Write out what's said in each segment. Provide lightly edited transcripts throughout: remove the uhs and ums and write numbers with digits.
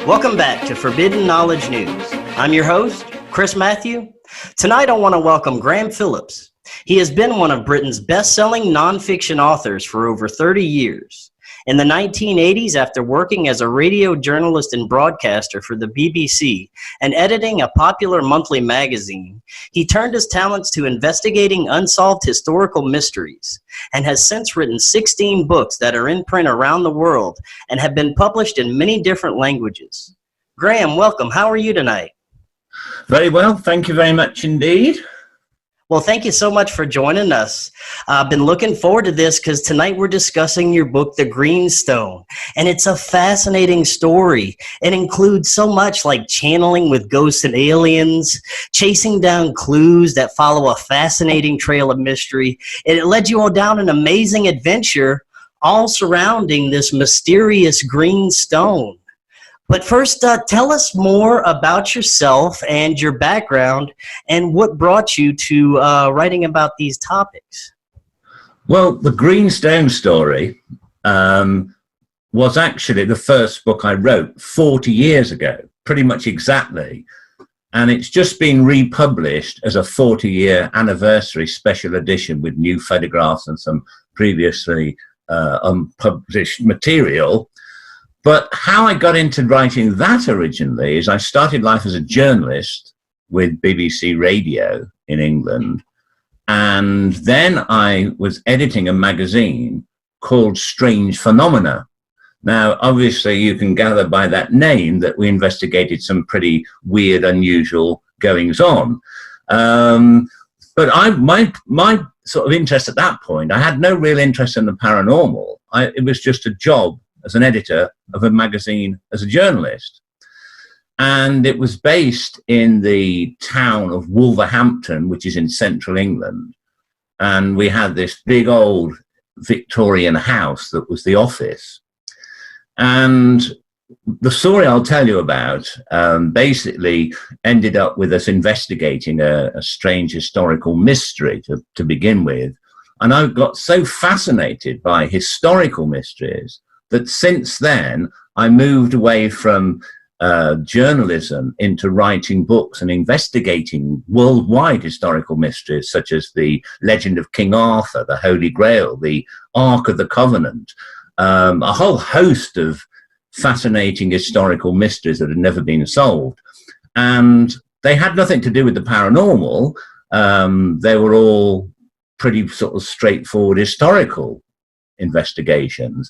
Welcome back to Forbidden Knowledge News. I'm your host, Chris Matthew. Tonight I want to welcome Graham Phillips. He has been one of Britain's best-selling nonfiction authors for over 30 years. In the 1980s, after working as a radio journalist and broadcaster for the BBC and editing a popular monthly magazine, he turned his talents to investigating unsolved historical mysteries and has since written 16 books that are in print around the world and have been published in many different languages. Graham, welcome. How are you tonight? Very well. Thank you very much indeed. Well, thank you so much for joining us. I've been looking forward to this because tonight we're discussing your book, The Greenstone, and it's a fascinating story. It includes so much like channeling with ghosts and aliens, chasing down clues that follow a fascinating trail of mystery. And it led you all down an amazing adventure, all surrounding this mysterious green stone. But first, tell us more about yourself and your background and what brought you to writing about these topics. Well, the Greenstone Story was actually the first book I wrote 40 years ago, pretty much exactly. And it's just been republished as a 40-year anniversary special edition with new photographs and some previously unpublished material. But how I got into writing that originally is I started life as a journalist with BBC Radio in England. And then I was editing a magazine called Strange Phenomena. Now, obviously, you can gather by that name that we investigated some pretty weird, unusual goings on. But my sort of interest at that point, I had no real interest in the paranormal. It was just a job as an editor of a magazine as a journalist. And it was based in the town of Wolverhampton, which is in central England. And we had this big old Victorian house that was the office. And the story I'll tell you about basically ended up with us investigating a strange historical mystery to begin with. And I got so fascinated by historical mysteries that since then, I moved away from journalism into writing books and investigating worldwide historical mysteries, such as the legend of King Arthur, the Holy Grail, the Ark of the Covenant, a whole host of fascinating historical mysteries that had never been solved. And they had nothing to do with the paranormal. They were all pretty sort of straightforward historical investigations.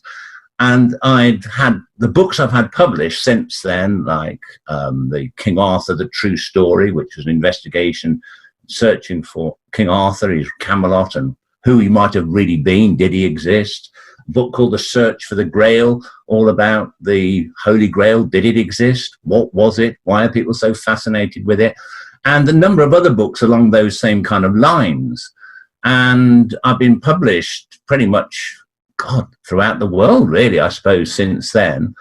And I'd had the books I've had published since then, like the King Arthur, the True Story, which was an investigation searching for King Arthur, his Camelot, and who he might have really been. Did he exist? A book called The Search for the Grail, all about the Holy Grail. Did it exist? What was it? Why are people so fascinated with it? And a number of other books along those same kind of lines. And I've been published pretty much throughout the world, really, I suppose, since then.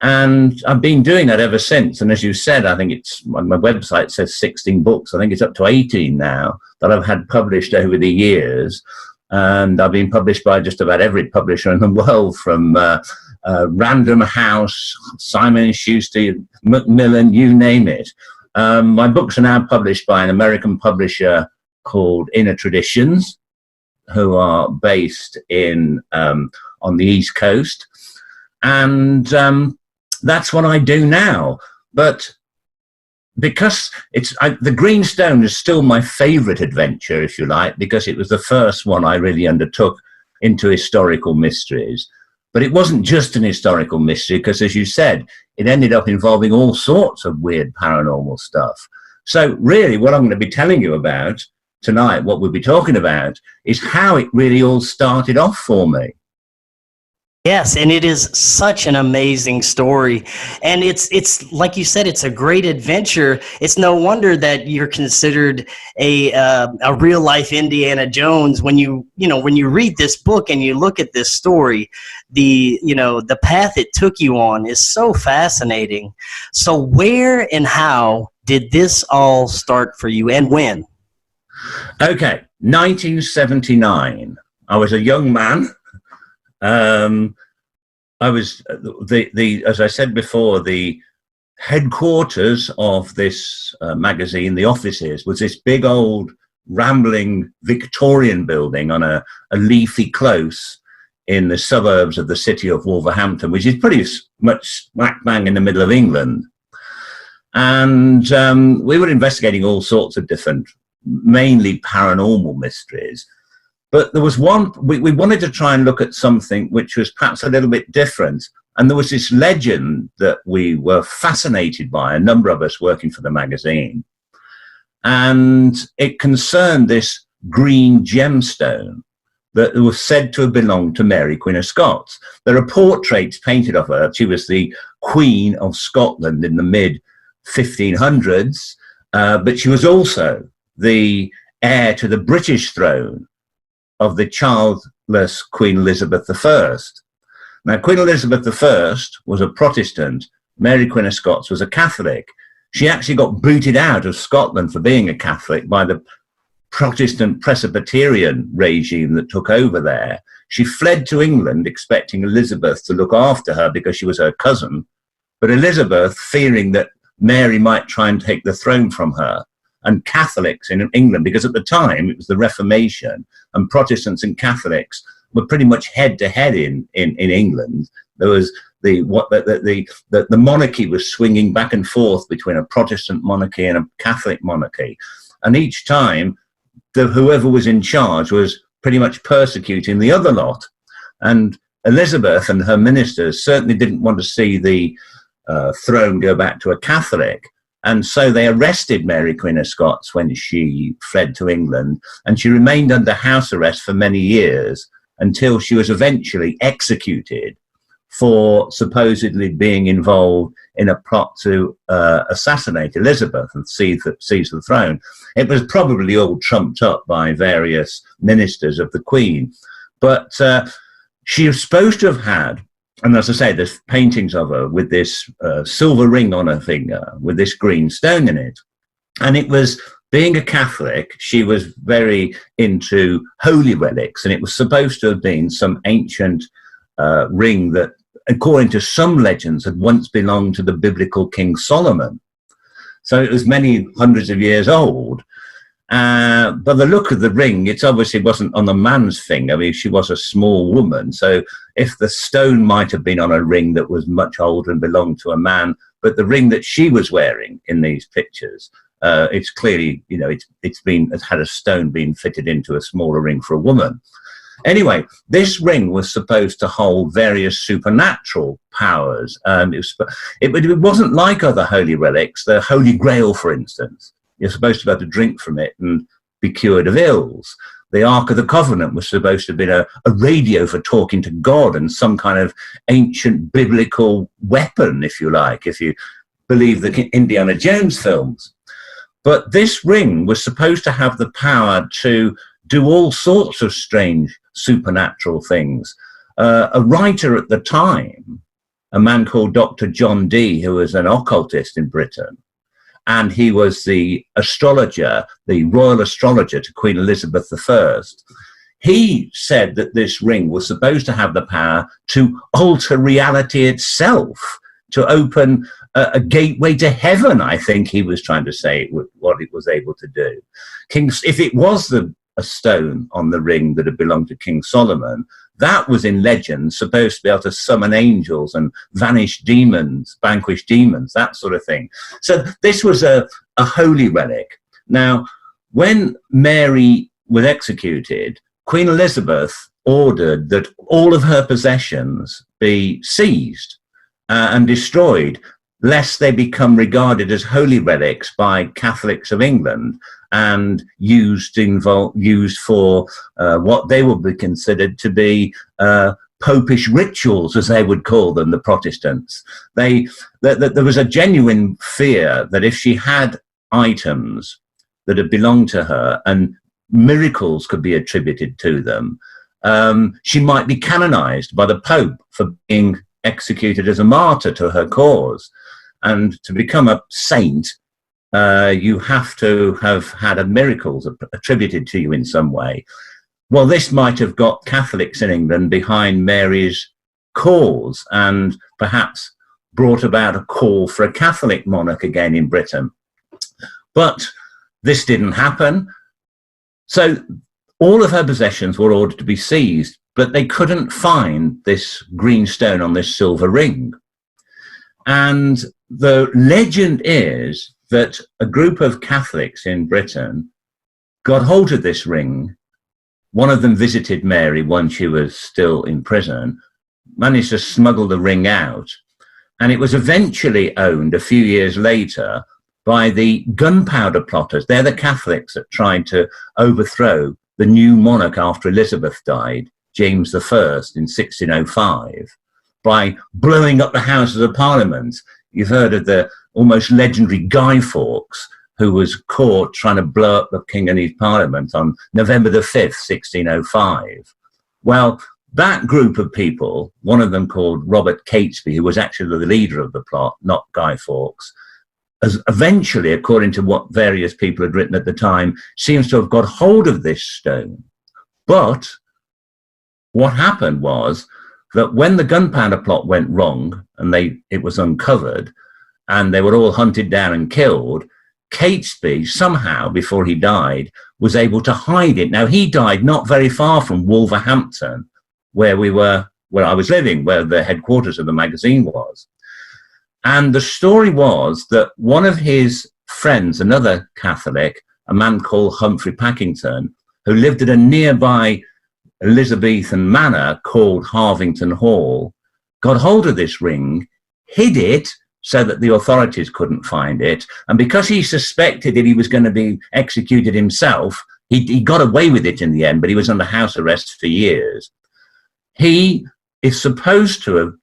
And I've been doing that ever since. And as you said, I think it's, my website says 16 books. I think it's up to 18 now that I've had published over the years. And I've been published by just about every publisher in the world, from Random House, Simon & Schuster, Macmillan, you name it. My books are now published by an American publisher called Inner Traditions, who are based in on the East Coast, and that's what I do now. But because the Greenstone is still my favourite adventure, if you like, because it was the first one I really undertook into historical mysteries. But it wasn't just an historical mystery, because, as you said, it ended up involving all sorts of weird paranormal stuff. So really, what I'm going to be telling you about tonight, what we'll be talking about, is how it really all started off for me. Yes, and it is such an amazing story, and it's like you said, it's a great adventure. It's no wonder that you're considered a real life Indiana Jones when you read this book and you look at this story. The path it took you on is so fascinating. So where and how did this all start for you, and when? Okay, 1979. I was a young man. I was as I said before, the headquarters of this magazine, the offices, was this big old rambling Victorian building on a leafy close in the suburbs of the city of Wolverhampton, which is pretty much smack bang in the middle of England. And we were investigating all sorts of different, mainly paranormal mysteries. But there was one, we wanted to try and look at something which was perhaps a little bit different. And there was this legend that we were fascinated by, a number of us working for the magazine. And it concerned this green gemstone that was said to have belonged to Mary, Queen of Scots. There are portraits painted of her. She was the Queen of Scotland in the mid-1500s, but she was also the heir to the British throne of the childless Queen Elizabeth I. Now, Queen Elizabeth I was a Protestant. Mary, Queen of Scots, was a Catholic. She actually got booted out of Scotland for being a Catholic by the Protestant Presbyterian regime that took over there. She fled to England expecting Elizabeth to look after her because she was her cousin. But Elizabeth, fearing that Mary might try and take the throne from her, and Catholics in England, because at the time it was the Reformation, and Protestants and Catholics were pretty much head to head in England. There was the monarchy was swinging back and forth between a Protestant monarchy and a Catholic monarchy, and each time whoever was in charge was pretty much persecuting the other lot. And Elizabeth and her ministers certainly didn't want to see the throne go back to a Catholic. And so they arrested Mary, Queen of Scots, when she fled to England, and she remained under house arrest for many years until she was eventually executed for supposedly being involved in a plot to assassinate Elizabeth and seize the throne. It was probably all trumped up by various ministers of the Queen. But she was supposed to have had, and as I say, there's paintings of her with this silver ring on her finger with this green stone in it. And it was, being a Catholic, she was very into holy relics, and it was supposed to have been some ancient ring that, according to some legends, had once belonged to the biblical King Solomon. So it was many hundreds of years old. But the look of the ring, it obviously wasn't on a man's finger. I mean, she was a small woman. So if the stone might have been on a ring that was much older and belonged to a man, but the ring that she was wearing in these pictures, it's clearly, you know, it's had a stone being fitted into a smaller ring for a woman. Anyway, this ring was supposed to hold various supernatural powers. It wasn't like other holy relics, the Holy Grail, for instance. You're supposed to be able to drink from it and be cured of ills. The Ark of the Covenant was supposed to have been a radio for talking to God, and some kind of ancient biblical weapon, if you like, if you believe the Indiana Jones films. But this ring was supposed to have the power to do all sorts of strange supernatural things. A writer at the time, a man called Dr. John Dee, who was an occultist in Britain, and he was the astrologer, the royal astrologer to Queen Elizabeth I. He said that this ring was supposed to have the power to alter reality itself, to open a gateway to heaven, I think he was trying to say what it was able to do. If it was a stone on the ring that had belonged to King Solomon, that was in legend supposed to be able to summon angels and vanish demons, vanquish demons, that sort of thing. So this was a holy relic. Now, when Mary was executed, Queen Elizabeth ordered that all of her possessions be seized and destroyed, lest they become regarded as holy relics by Catholics of England and used for what they would be considered to be popish rituals, as they would call them, the Protestants. There was a genuine fear that if she had items that had belonged to her and miracles could be attributed to them, she might be canonized by the Pope for being executed as a martyr to her cause. And to become a saint, you have to have had miracles attributed to you in some way. Well, this might have got Catholics in England behind Mary's cause, and perhaps brought about a call for a Catholic monarch again in Britain. But this didn't happen. So all of her possessions were ordered to be seized, but they couldn't find this green stone on this silver ring. And the legend is that a group of Catholics in Britain got hold of this ring. One of them visited Mary when she was still in prison, managed to smuggle the ring out, and it was eventually owned a few years later by the gunpowder plotters. They're the Catholics that tried to overthrow the new monarch after Elizabeth died, James I, in 1605, by blowing up the Houses of Parliament. You've heard of the almost legendary Guy Fawkes, who was caught trying to blow up the King and his Parliament on November the 5th, 1605. Well, that group of people, one of them called Robert Catesby, who was actually the leader of the plot, not Guy Fawkes, as eventually, according to what various people had written at the time, seems to have got hold of this stone. But what happened was that when the gunpowder plot went wrong and it was uncovered and they were all hunted down and killed, Catesby somehow, before he died, was able to hide it. Now, he died not very far from Wolverhampton, where I was living, where the headquarters of the magazine was. And the story was that one of his friends, another Catholic, a man called Humphrey Packington, who lived at a nearby Elizabethan manor called Harvington Hall, got hold of this ring, hid it so that the authorities couldn't find it. And because he suspected that he was going to be executed himself, he got away with it in the end, but he was under house arrest for years. He is supposed to have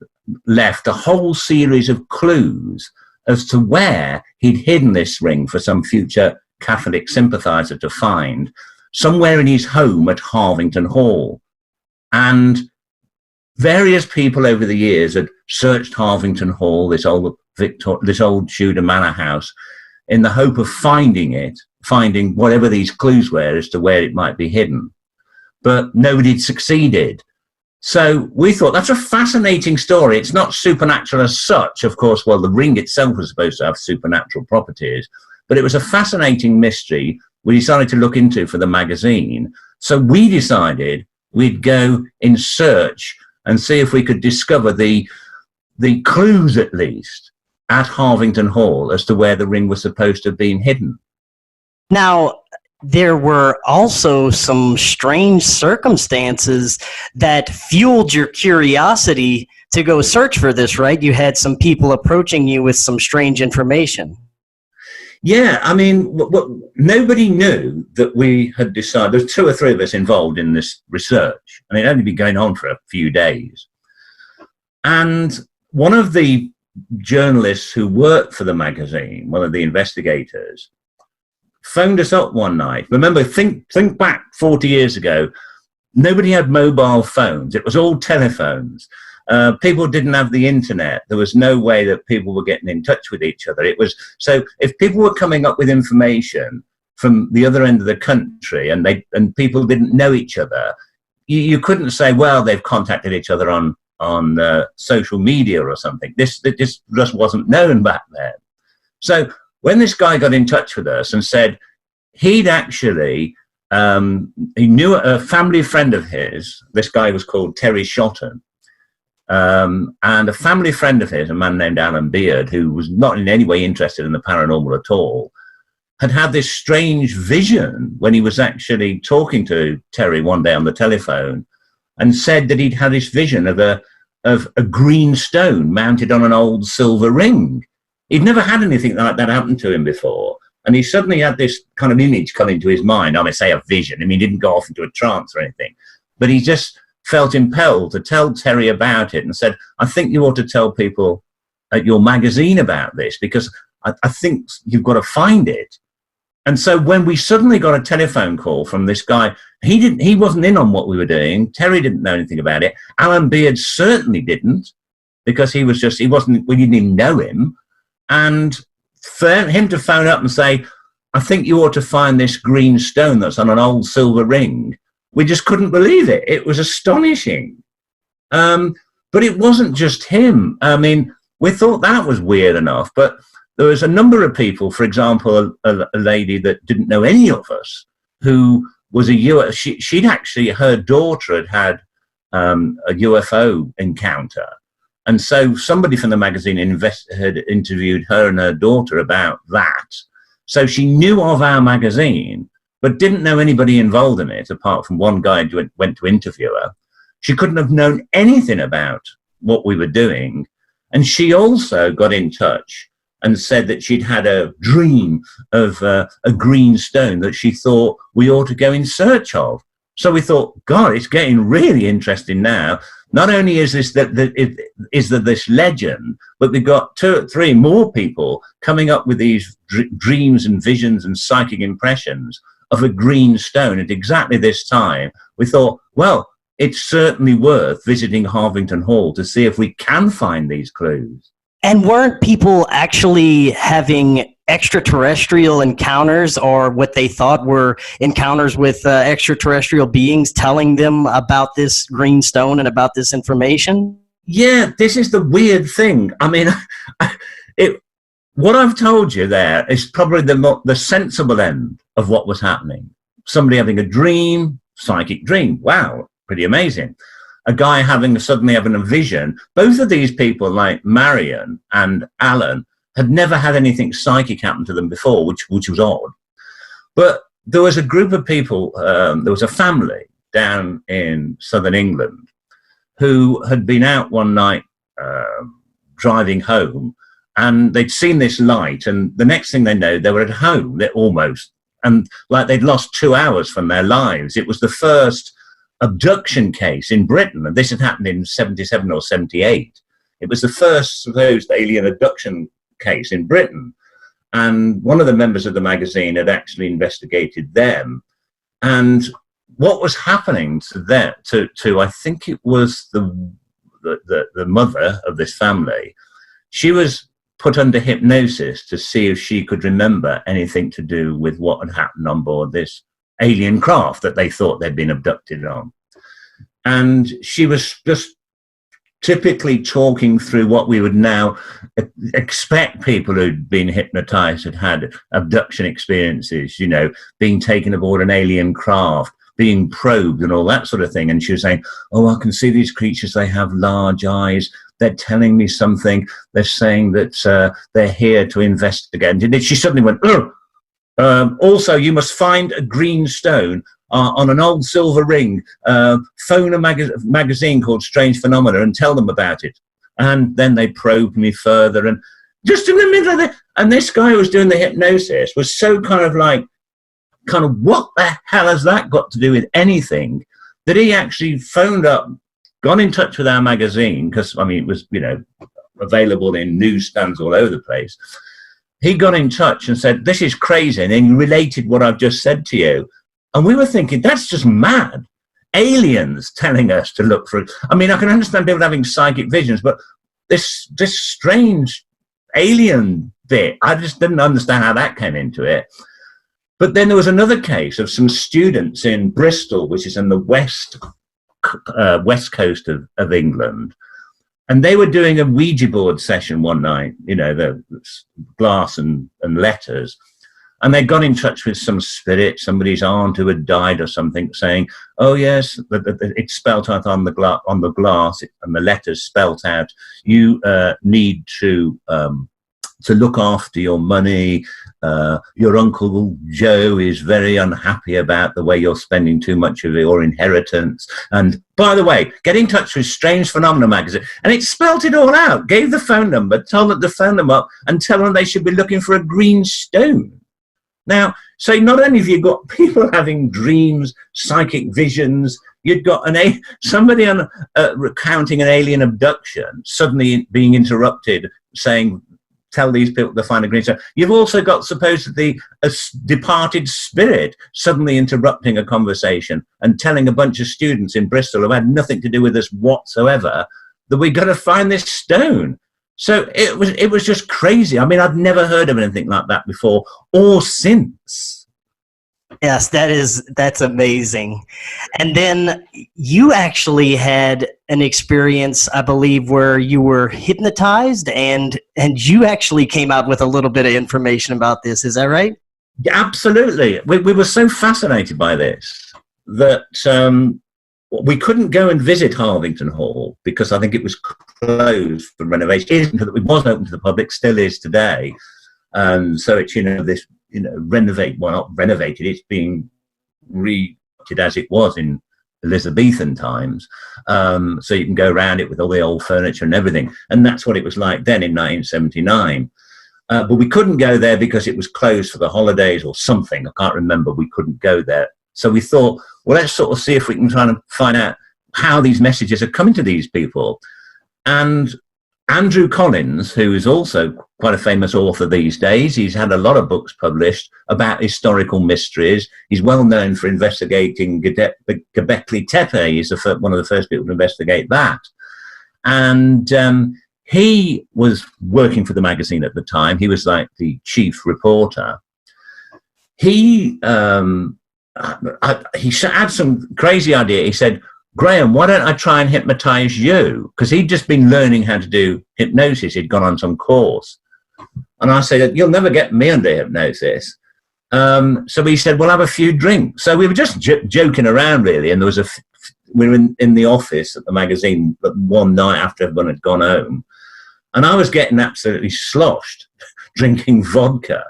left a whole series of clues as to where he'd hidden this ring for some future Catholic sympathizer to find, somewhere in his home at Harvington Hall. And various people over the years had searched Harvington Hall, this old Tudor manor house, in the hope of finding whatever these clues were as to where it might be hidden. But nobody'd succeeded. So we thought that's a fascinating story. It's not supernatural as such. Of course, well, the ring itself was supposed to have supernatural properties, but it was a fascinating mystery we decided to look into for the magazine. So we decided we'd go in search and see if we could discover the clues, at least, at Harvington Hall as to where the ring was supposed to have been hidden. Now, there were also some strange circumstances that fueled your curiosity to go search for this, right? You had some people approaching you with some strange information. Yeah, I mean, nobody knew that we had decided. There's 2 or 3 of us involved in this research, and it had only been going on for a few days. And one of the journalists who worked for the magazine, one of the investigators, phoned us up one night. Remember, think back 40 years ago. Nobody had mobile phones. It was all telephones. People didn't have the internet. There was no way that people were getting in touch with each other. So if people were coming up with information from the other end of the country and people didn't know each other, you couldn't say, well, they've contacted each other on social media or something. This just wasn't known back then. So when this guy got in touch with us and said he'd actually, he knew a family friend of his, this guy was called Terry Shotton, and a family friend of his, a man named Alan Beard, who was not in any way interested in the paranormal at all, had this strange vision when he was actually talking to Terry one day on the telephone, and said that he'd had this vision of a green stone mounted on an old silver ring. He'd never had anything like that happen to him before. And he suddenly had this kind of image come into his mind. I may say a vision. I mean, he didn't go off into a trance or anything. But he just felt impelled to tell Terry about it and said, I think you ought to tell people at your magazine about this, because I think you've got to find it. And so when we suddenly got a telephone call from this guy, he wasn't in on what we were doing. Terry didn't know anything about it. Alan Beard certainly didn't, because we didn't even know him. And for him to phone up and say, I think you ought to find this green stone that's on an old silver ring, we just couldn't believe it. It was astonishing. But it wasn't just him. I mean, we thought that was weird enough, but there was a number of people, for example, a lady that didn't know any of us, who was she'd actually, her daughter had a UFO encounter. And so somebody from the magazine had interviewed her and her daughter about that. So she knew of our magazine, but didn't know anybody involved in it, apart from one guy who went to interview her. She couldn't have known anything about what we were doing. And she also got in touch and said that she'd had a dream of a green stone that she thought we ought to go in search of. So we thought, God, it's getting really interesting now. Not only is there this legend, but we've got 2 or 3 more people coming up with these dreams and visions and psychic impressions of a green stone at exactly this time. We thought, well, it's certainly worth visiting Harvington Hall to see if we can find these clues. And weren't people actually having extraterrestrial encounters, or what they thought were encounters with extraterrestrial beings telling them about this green stone and about this information? Yeah, this is the weird thing. I mean, what I've told you there is probably the sensible end of what was happening. Somebody having a dream, psychic dream. Wow, pretty amazing. A guy suddenly having a vision. Both of these people, like Marion and Alan, had never had anything psychic happen to them before, which was odd. But there was a group of people, there was a family down in southern England who had been out one night driving home, and they'd seen this light, and the next thing they know, they were at home. They're almost, and like they'd lost 2 hours from their lives. It was the first abduction case in Britain, and this had happened in 77 or 78. It was the first supposed alien abduction case in Britain, and one of the members of the magazine had actually investigated them. And what was happening to I think it was the mother of this family, she was put under hypnosis to see if she could remember anything to do with what had happened on board this alien craft that they thought they'd been abducted on. And she was just typically talking through what we would now expect people who'd been hypnotized, had abduction experiences, being taken aboard an alien craft, being probed and all that sort of thing. And she was saying, oh, I can see these creatures, they have large eyes, they're telling me something, they're saying that they're here to investigate. And she suddenly went, oh, also, you must find a green stone on an old silver ring, phone a magazine called Strange Phenomena and tell them about it. And then they probed me further, and just in the middle of it, and this guy who was doing the hypnosis was so kind of what the hell has that got to do with anything, that he actually phoned up, got in touch with our magazine, because, I mean, it was, available in newsstands all over the place. He got in touch and said, this is crazy, and then related what I've just said to you. And we were thinking, that's just mad. Aliens telling us to look for it. I mean, I can understand people having psychic visions, but this strange alien bit, I just didn't understand how that came into it. But then there was another case of some students in Bristol, which is in the west coast of England. And they were doing a Ouija board session one night, the glass and letters. And they got in touch with some spirit, somebody's aunt who had died or something, saying, oh, yes, it's spelt out on the glass, and the letters spelt out, you need to look after your money. Your Uncle Joe is very unhappy about the way you're spending too much of your inheritance. And by the way, get in touch with Strange Phenomena magazine. And it spelt it all out, gave the phone number, told them to phone them up and tell them they should be looking for a green stone. Now, so not only have you got people having dreams, psychic visions, you've got somebody recounting an alien abduction, suddenly being interrupted, saying, tell these people to find a green stone. You've also got supposedly a departed spirit suddenly interrupting a conversation and telling a bunch of students in Bristol who had nothing to do with this whatsoever that we got to find this stone. So it was just crazy. I mean, I'd never heard of anything like that before or since. Yes, that's amazing. And then you actually had an experience, I believe, where you were hypnotized, and you actually came out with a little bit of information about this. Is that right? Yeah, absolutely. We were so fascinated by this that we couldn't go and visit Harvington Hall because I think it was closed for renovation. It was open to the public, still is today. So it's, this, not renovated, it's being re-rated as it was in Elizabethan times. So you can go around it with all the old furniture and everything. And that's what it was like then in 1979. But we couldn't go there because it was closed for the holidays or something. I can't remember. We couldn't go there. So we thought, well, let's sort of see if we can try and find out how these messages are coming to these people. And Andrew Collins, who is also quite a famous author these days, he's had a lot of books published about historical mysteries. He's well known for investigating Göbekli Tepe. He's one of the first people to investigate that. And he was working for the magazine at the time. He was like the chief reporter. He had some crazy idea. He said, Graham, why don't I try and hypnotize you? Because he'd just been learning how to do hypnosis. He'd gone on some course. And I said, you'll never get me under hypnosis. So he said, we'll have a few drinks. So we were just joking around, really. And we were in the office at the magazine one night after everyone had gone home. And I was getting absolutely sloshed, drinking vodka.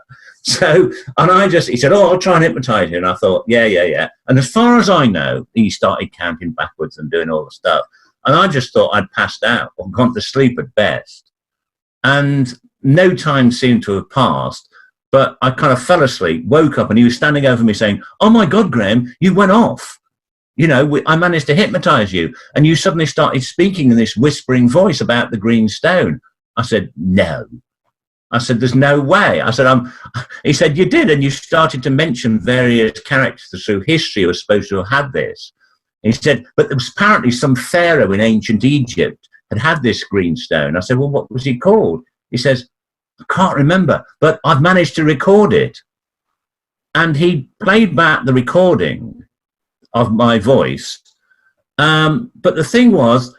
So, he said, I'll try and hypnotize you. And I thought, yeah. And as far as I know, he started counting backwards and doing all the stuff. And I just thought I'd passed out or gone to sleep at best. And no time seemed to have passed, but I kind of fell asleep, woke up, and he was standing over me saying, oh my God, Graham, you went off. I managed to hypnotize you. And you suddenly started speaking in this whispering voice about the green stone. I said, no. I said, there's no way. I said, he said, you did. And you started to mention various characters through history who were supposed to have had this. And he said, but there was apparently some pharaoh in ancient Egypt had this green stone. I said, well, what was he called? He says, I can't remember, but I've managed to record it. And he played back the recording of my voice. But the thing was,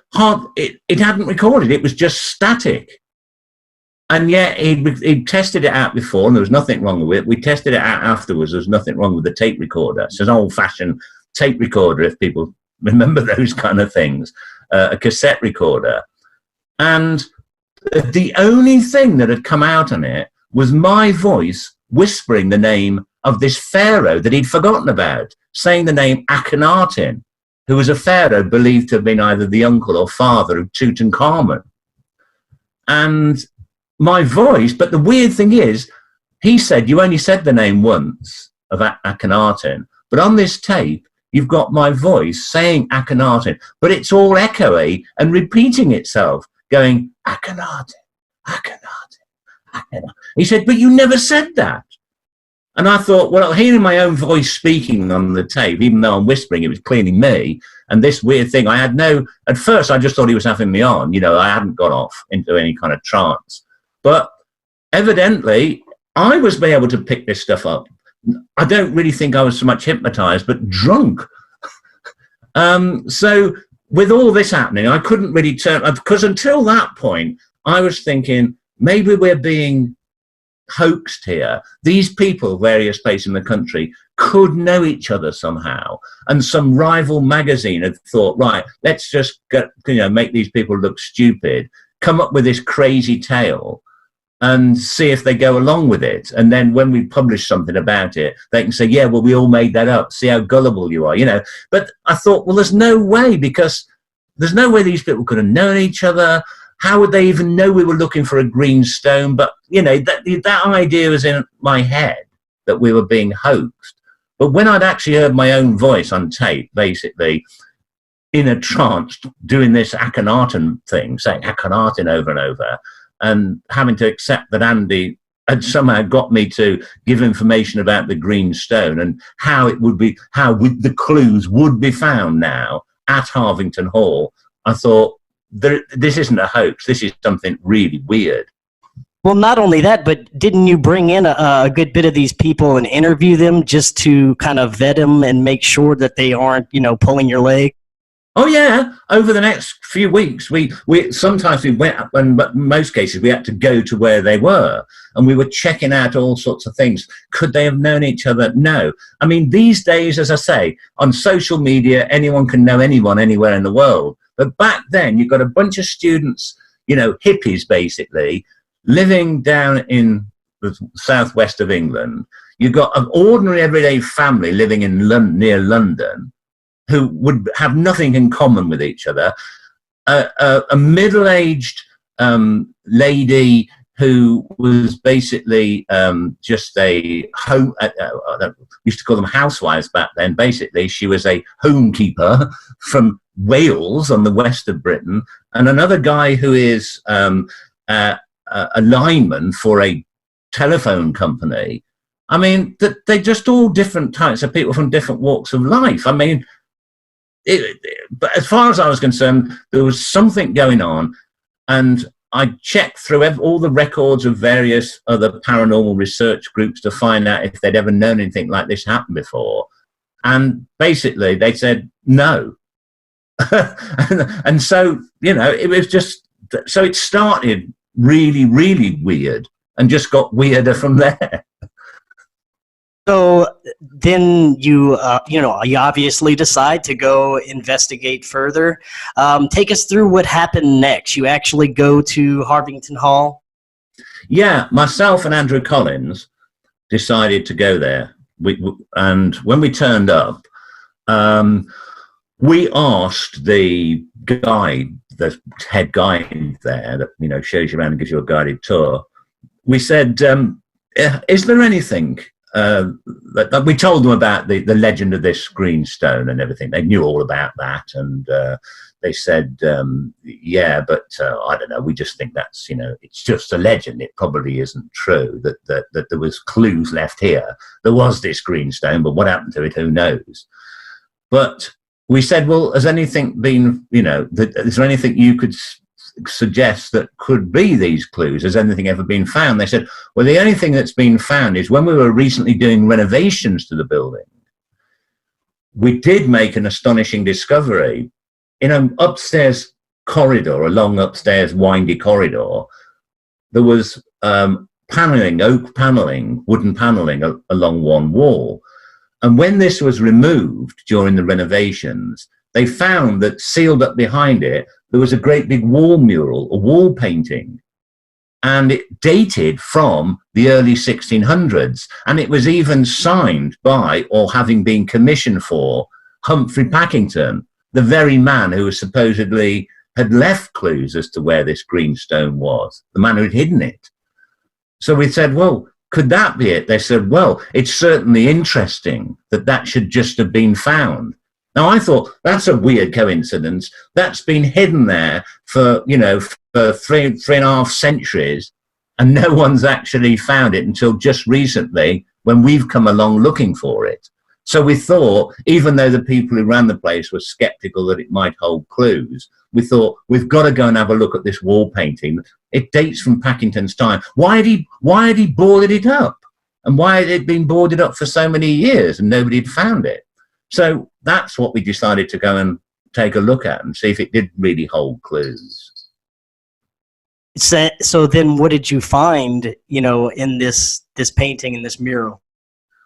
it hadn't recorded. It was just static. And yet he'd tested it out before, and there was nothing wrong with it. We tested it out afterwards. There was nothing wrong with the tape recorder. It's an old-fashioned tape recorder, if people remember those kind of things, a cassette recorder. And the only thing that had come out on it was my voice whispering the name of this pharaoh that he'd forgotten about, saying the name Akhenaten, who was a pharaoh believed to have been either the uncle or father of Tutankhamun. And my voice, but the weird thing is, he said, you only said the name once of Akhenaten, but on this tape, you've got my voice saying Akhenaten, but it's all echoey and repeating itself, going, Akhenaten, Akhenaten, Akhenaten. He said, but you never said that. And I thought, well, hearing my own voice speaking on the tape, even though I'm whispering, it was clearly me. And this weird thing, at first I just thought he was having me on. I hadn't got off into any kind of trance. But evidently, I was able to pick this stuff up. I don't really think I was so much hypnotized, but drunk. So with all this happening, I couldn't really because until that point, I was thinking, maybe we're being hoaxed here. These people, various places in the country, could know each other somehow. And some rival magazine had thought, right, let's just make these people look stupid, come up with this crazy tale, and see if they go along with it. And then when we publish something about it, they can say, yeah, well, we all made that up. See how gullible you are, But I thought, well, there's no way, because there's no way these people could have known each other. How would they even know we were looking for a green stone? But, that idea was in my head, that we were being hoaxed. But when I'd actually heard my own voice on tape, basically, in a trance, doing this Akhenaten thing, saying Akhenaten over and over, and having to accept that Andy had somehow got me to give information about the green stone and how the clues would be found now at Harvington Hall, I thought, this isn't a hoax. This is something really weird. Well, not only that, but didn't you bring in a good bit of these people and interview them just to kind of vet them and make sure that they aren't, pulling your leg? Oh yeah, over the next few weeks, we sometimes we went, but in most cases we had to go to where they were, and we were checking out all sorts of things. Could they have known each other? No. I mean, these days, as I say, on social media, anyone can know anyone anywhere in the world. But back then, you've got a bunch of students, hippies basically, living down in the southwest of England. You've got an ordinary everyday family living in near London, who would have nothing in common with each other, a middle-aged lady who was basically just a home, used to call them housewives back then. Basically, she was a homekeeper from Wales on the west of Britain, and another guy who is a lineman for a telephone company. I mean, they're just all different types of people from different walks of life. I mean, but as far as I was concerned, there was something going on, and I checked through all the records of various other paranormal research groups to find out if they'd ever known anything like this happen before. And basically, they said no. and so, it was just, so it started really, really weird and just got weirder from there. So then you obviously decide to go investigate further. Take us through what happened next. You actually go to Harvington Hall? Yeah, myself and Andrew Collins decided to go there. And when we turned up, we asked the guide, the head guide there that, shows you around and gives you a guided tour. We said, is there anything... we told them about the legend of this greenstone and everything. They knew all about that, and they said, yeah, but I don't know, we just think that's, it's just a legend. It probably isn't true that there was clues left here. There was this greenstone, but what happened to it, who knows? But we said, well, has anything been, is there anything you could suggest that could be these clues? Has anything ever been found? They said, well, the only thing that's been found is when we were recently doing renovations to the building, we did make an astonishing discovery. In an upstairs corridor, a long upstairs windy corridor, there was paneling, oak paneling, wooden paneling along one wall. And when this was removed during the renovations, they found that sealed up behind it, there was a great big wall mural, a wall painting, and it dated from the early 1600s. And it was even signed by, or having been commissioned for, Humphrey Packington, the very man who was supposedly had left clues as to where this greenstone was, the man who had hidden it. So we said, well, could that be it? They said, well, it's certainly interesting that should just have been found. Now, I thought, that's a weird coincidence. That's been hidden there for, for three and a half centuries, and no one's actually found it until just recently when we've come along looking for it. So we thought, even though the people who ran the place were skeptical that it might hold clues, we thought, we've got to go and have a look at this wall painting. It dates from Packington's time. Why had he boarded it up? And why had it been boarded up for so many years and nobody had found it? So that's what we decided to go and take a look at and see if it did really hold clues. So then what did you find, in this painting, in this mural?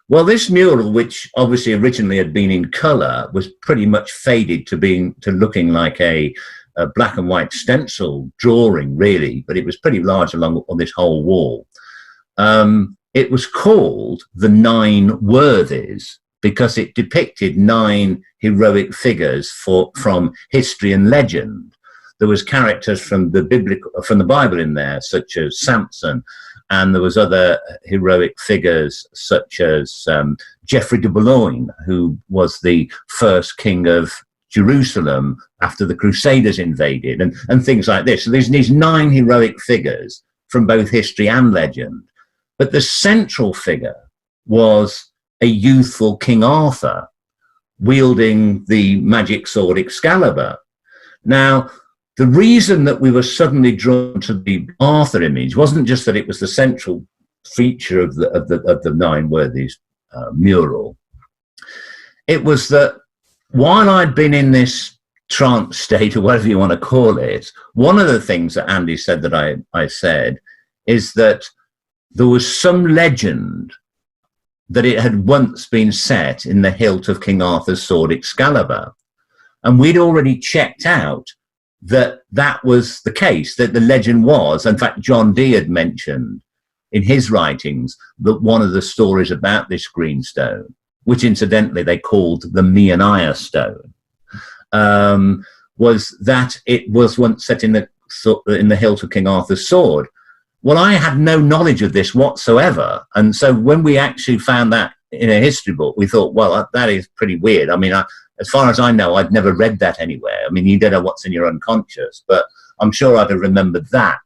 Well, this mural, which obviously originally had been in colour, was pretty much faded to looking like a black and white stencil drawing, really, but it was pretty large on this whole wall. It was called the Nine Worthies, because it depicted 9 heroic figures from history and legend. There was characters from the Bible in there, such as Samson, and there was other heroic figures such as Geoffrey de Boulogne, who was the first king of Jerusalem after the Crusaders invaded, and things like this. So there's these 9 heroic figures from both history and legend. But the central figure was a youthful King Arthur wielding the magic sword Excalibur. Now, the reason that we were suddenly drawn to the Arthur image wasn't just that it was the central feature of the Nine Worthies mural. It was that while I'd been in this trance state, or whatever you want to call it, one of the things that Andy said that I said is that there was some legend that it had once been set in the hilt of King Arthur's sword Excalibur. And we'd already checked out that that was the case, that the legend was, in fact, John Dee had mentioned in his writings that one of the stories about this greenstone, which incidentally they called the Meoniah stone, was that it was once set in the hilt of King Arthur's sword. Well, I had no knowledge of this whatsoever. And so when we actually found that in a history book, we thought, well, that is pretty weird. I mean, as far as I know, I'd never read that anywhere. I mean, you don't know what's in your unconscious, but I'm sure I'd have remembered that.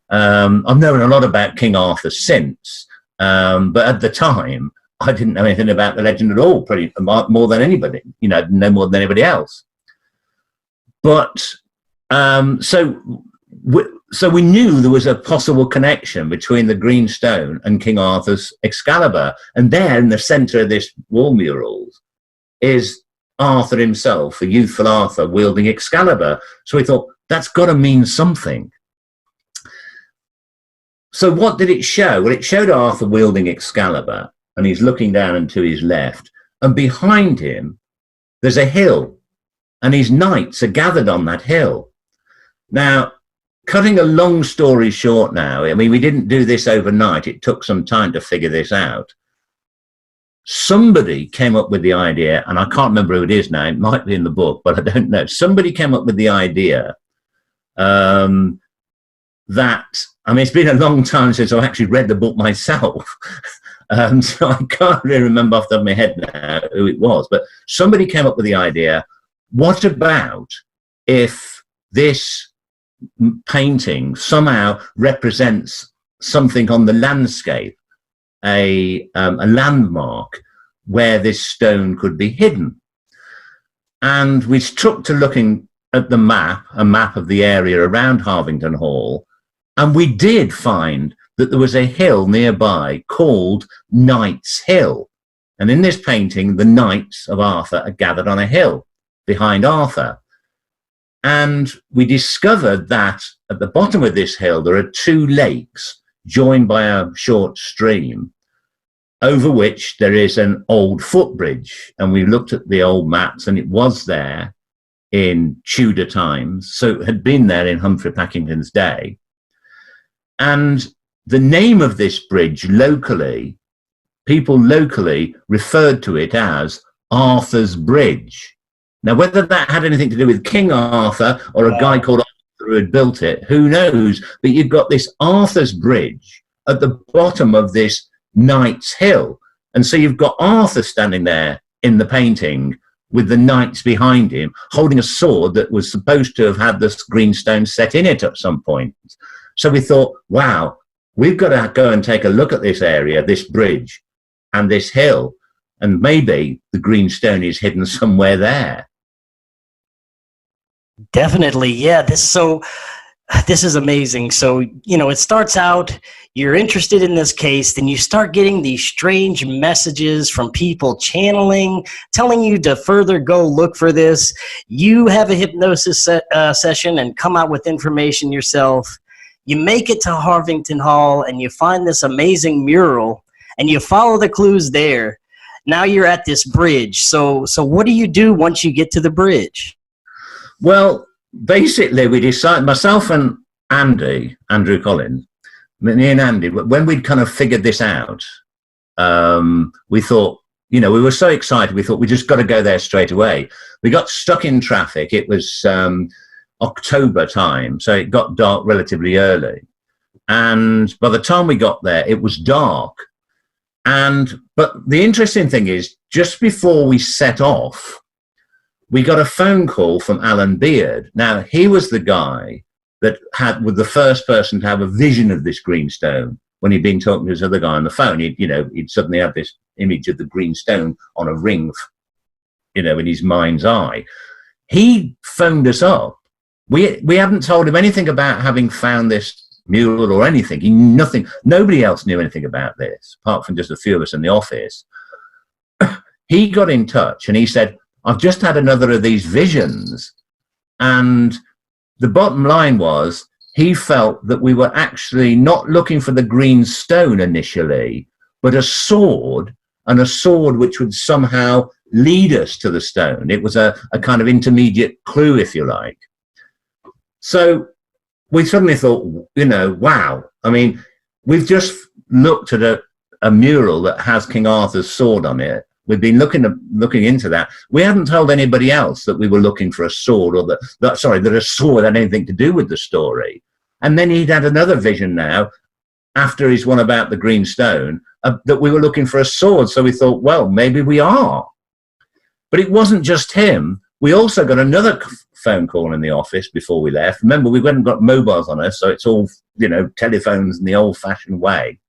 I've known a lot about King Arthur since, but at the time, I didn't know anything about the legend at all, pretty more than anybody, no more than anybody else. But so we knew there was a possible connection between the greenstone and King Arthur's Excalibur. And there in the center of this wall murals is Arthur himself, a youthful Arthur wielding Excalibur. So we thought, that's got to mean something. So what did it show? Well, it showed Arthur wielding Excalibur, and he's looking down and to his left. And behind him, there's a hill, and his knights are gathered on that hill. Now, cutting a long story short now, I mean, we didn't do this overnight. It took some time to figure this out. Somebody came up with the idea, and I can't remember who it is now. It might be in the book, but I don't know. Somebody came up with the idea that, I mean, it's been a long time since I've actually read the book myself. So I can't really remember off the top of my head now who it was. But somebody came up with the idea, what about if this painting somehow represents something on the landscape, a landmark where this stone could be hidden? And we took to looking at the map, a map of the area around Harvington Hall, and we did find that there was a hill nearby called Knight's Hill. And in this painting, the knights of Arthur are gathered on a hill behind Arthur. And we discovered that at the bottom of this hill, there are two lakes joined by a short stream, over which there is an old footbridge. And we looked at the old maps, and it was there in Tudor times. So it had been there in Humphrey Packington's day. And the name of this bridge locally, people locally referred to it as Arthur's Bridge. Now, whether that had anything to do with King Arthur or a guy called Arthur who had built it, who knows? But you've got this Arthur's Bridge at the bottom of this Knight's Hill. And so you've got Arthur standing there in the painting with the knights behind him, holding a sword that was supposed to have had this greenstone set in it at some point. So we thought, wow, we've got to go and take a look at this area, this bridge and this hill, and maybe the greenstone is hidden somewhere there. Definitely, yeah. This is amazing. So, it starts out, you're interested in this case, then you start getting these strange messages from people channeling, telling you to further go look for this. You have a hypnosis session and come out with information yourself. You make it to Harvington Hall and you find this amazing mural and you follow the clues there. Now you're at this bridge. So what do you do once you get to the bridge? Well, basically we decided, myself and Andrew Collins, me and Andy, when we'd kind of figured this out, we thought, we were so excited, we thought we just got to go there straight away. We got stuck in traffic. It was October time, so it got dark relatively early. And by the time we got there, it was dark. But the interesting thing is, just before we set off, we got a phone call from Alan Beard. Now, he was the guy that was the first person to have a vision of this greenstone when he'd been talking to this other guy on the phone. He'd suddenly had this image of the greenstone on a ring, in his mind's eye. He phoned us up We haven't told him anything about having found this mural or anything. He nothing. Nobody else knew anything about this, apart from just a few of us in the office. He got in touch and he said, I've just had another of these visions. And the bottom line was, he felt that we were actually not looking for the green stone initially, but a sword, and a sword which would somehow lead us to the stone. It was a kind of intermediate clue, if you like. So we suddenly thought, you know, wow. I mean, we've just looked at a mural that has King Arthur's sword on it. We've been looking into that. We hadn't told anybody else that we were looking for a sword, or that a sword had anything to do with the story. And then he'd had another vision now, after his one about the green stone, that we were looking for a sword. So we thought, well, maybe we are. But it wasn't just him. We also got another phone call in the office before we left. Remember, we hadn't got mobiles on us, so it's all, you know, telephones in the old-fashioned way.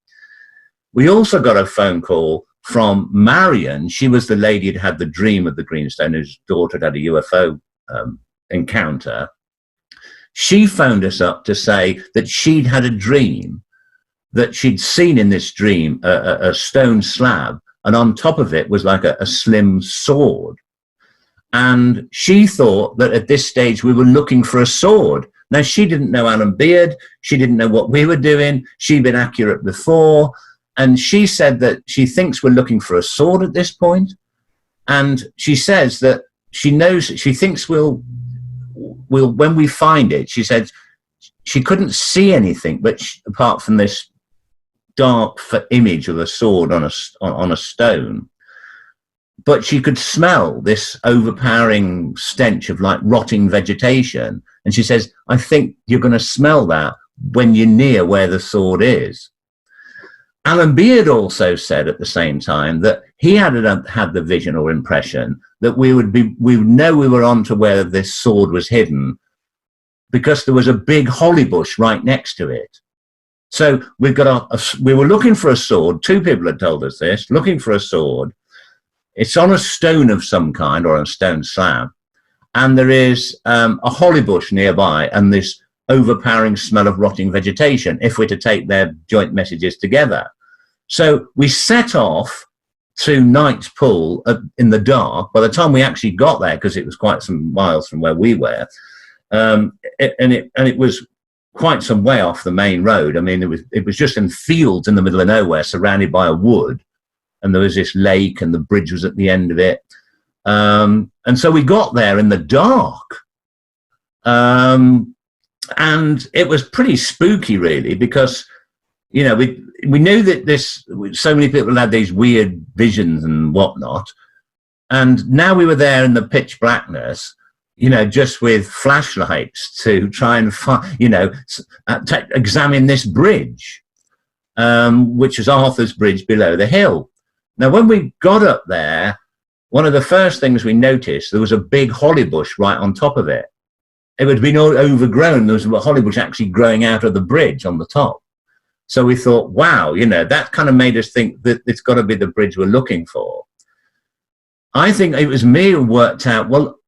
We also got a phone call from Marion. She was the lady who had the dream of the greenstone, whose daughter had a UFO encounter. She phoned us up to say that she'd had a dream, that she'd seen in this dream a stone slab, and on top of it was like a slim sword. And she thought that at this stage we were looking for a sword. Now, she didn't know Alan Beard. She didn't know what we were doing. She'd been accurate before. And she said that she thinks we're looking for a sword at this point. And she says that she knows, she thinks we'll when we find it, she said she couldn't see anything but apart from this dark image of a sword on a stone. But she could smell this overpowering stench of like rotting vegetation. And she says, I think you're going to smell that when you're near where the sword is. Alan Beard also said at the same time that he had the vision or impression that we would know we were on to where this sword was hidden, because there was a big holly bush right next to it. So we were looking for a sword. Two people had told us this, looking for a sword. It's on a stone of some kind, or a stone slab, and there is a holly bush nearby and this overpowering smell of rotting vegetation, if we're to take their joint messages together. So we set off to Knight's Pool in the dark. By the time we actually got there, because it was quite some miles from where we were, it was quite some way off the main road. I mean, it was just in fields in the middle of nowhere, surrounded by a wood. And there was this lake, and the bridge was at the end of it. And so we got there in the dark. And it was pretty spooky, really, because, you know, we knew that so many people had these weird visions and whatnot. And now we were there in the pitch blackness, you know, just with flashlights to try and examine this bridge, which was Arthur's Bridge below the hill. Now, when we got up there, one of the first things we noticed, there was a big holly bush right on top of it. It had been all overgrown. There was a holly bush actually growing out of the bridge on the top. So we thought, wow, you know, that kind of made us think that it's got to be the bridge we're looking for. I think it was me who worked out, well,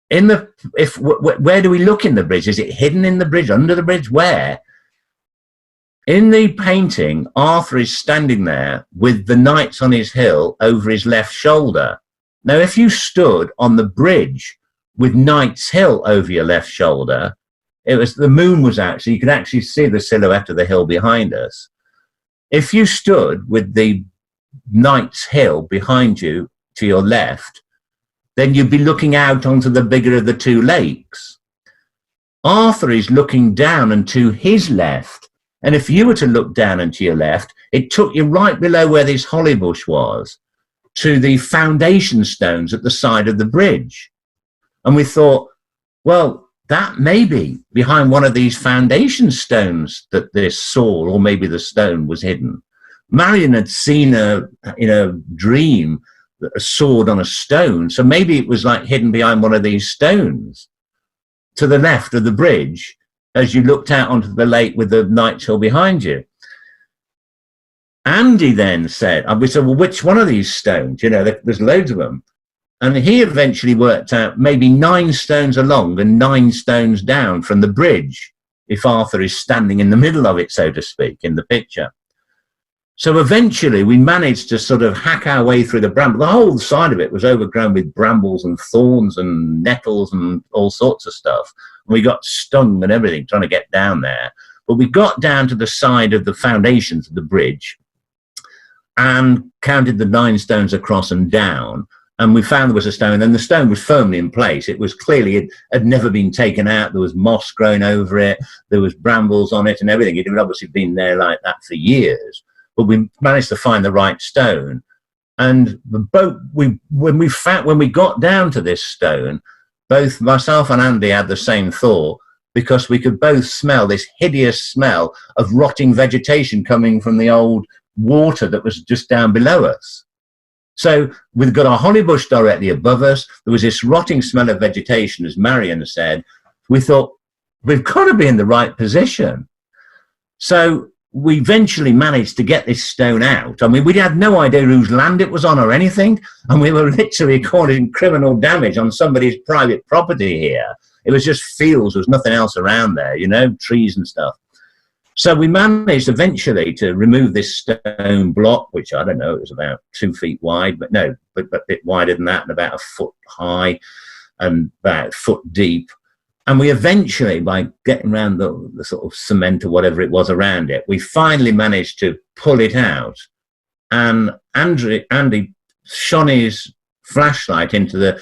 where do we look in the bridge? Is it hidden in the bridge, under the bridge? Where? In the painting, Arthur is standing there with the knights on his hill over his left shoulder. Now, if you stood on the bridge with Knight's Hill over your left shoulder, the moon was actually, you could actually see the silhouette of the hill behind us. If you stood with the Knight's Hill behind you to your left, then you'd be looking out onto the bigger of the two lakes. Arthur is looking down and to his left. And if you were to look down and to your left, it took you right below where this holly bush was, to the foundation stones at the side of the bridge. And we thought, well, that may be behind one of these foundation stones that this sword, or maybe the stone, was hidden. Marion had seen in a dream a sword on a stone, so maybe it was like hidden behind one of these stones to the left of the bridge, as you looked out onto the lake with the Knight's Hill behind you. Andy then said, we said, well, which one of these stones? You know, there's loads of them. And he eventually worked out maybe 9 stones along and 9 stones down from the bridge, if Arthur is standing in the middle of it, so to speak, in the picture. So eventually we managed to sort of hack our way through the bramble. The whole side of it was overgrown with brambles and thorns and nettles and all sorts of stuff. And we got stung and everything trying to get down there. But we got down to the side of the foundations of the bridge and counted the 9 stones across and down. And we found there was a stone, and the stone was firmly in place. It was clearly, it had never been taken out. There was moss growing over it. There was brambles on it and everything. It had obviously been there like that for years. But we managed to find the right stone. And the boat, when we got down to this stone, both myself and Andy had the same thought, because we could both smell this hideous smell of rotting vegetation coming from the old water that was just down below us. So we've got a holly bush directly above us. There was this rotting smell of vegetation, as Marion said. We thought, we've got to be in the right position. So we eventually managed to get this stone out. I mean, we had no idea whose land it was on or anything, and we were literally causing criminal damage on somebody's private property here. It was just fields. There was nothing else around there, you know, trees and stuff. So we managed eventually to remove this stone block, which I don't know, it was about 2 feet wide, but a bit wider than that, and about 1 foot high and about 1 foot deep. And we eventually, by getting around the sort of cement or whatever it was around it, we finally managed to pull it out. And Andy shone his flashlight into the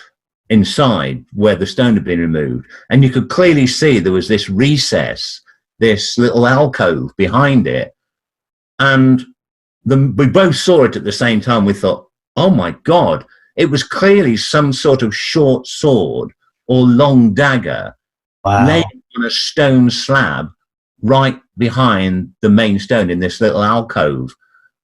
inside where the stone had been removed. And you could clearly see there was this recess, this little alcove behind it. And we both saw it at the same time. We thought, oh my God, it was clearly some sort of short sword or long dagger. Wow. Laid on a stone slab right behind the main stone in this little alcove.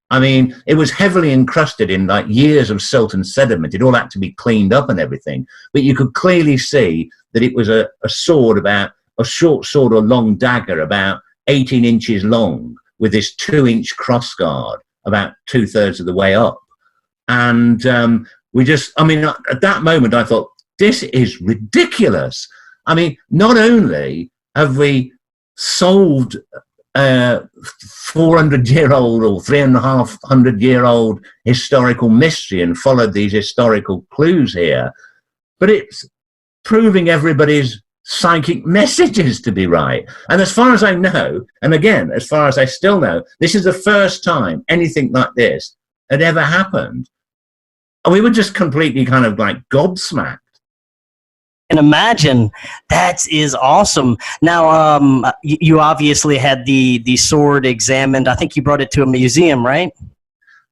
I mean, it was heavily encrusted in like years of silt and sediment. It all had to be cleaned up and everything. But you could clearly see that it was a sword, about a short sword or long dagger, about 18 inches long, with this 2-inch crossguard about 2/3 of the way up. And at that moment I thought, this is ridiculous. I mean, not only have we solved a 400-year-old or 350-year-old historical mystery and followed these historical clues here, but it's proving everybody's psychic messages to be right. And as far as I know, and again, as far as I still know, this is the first time anything like this had ever happened. And we were just completely kind of like gobsmacked. And imagine, that is awesome. Now, you obviously had the sword examined. I think you brought it to a museum, right?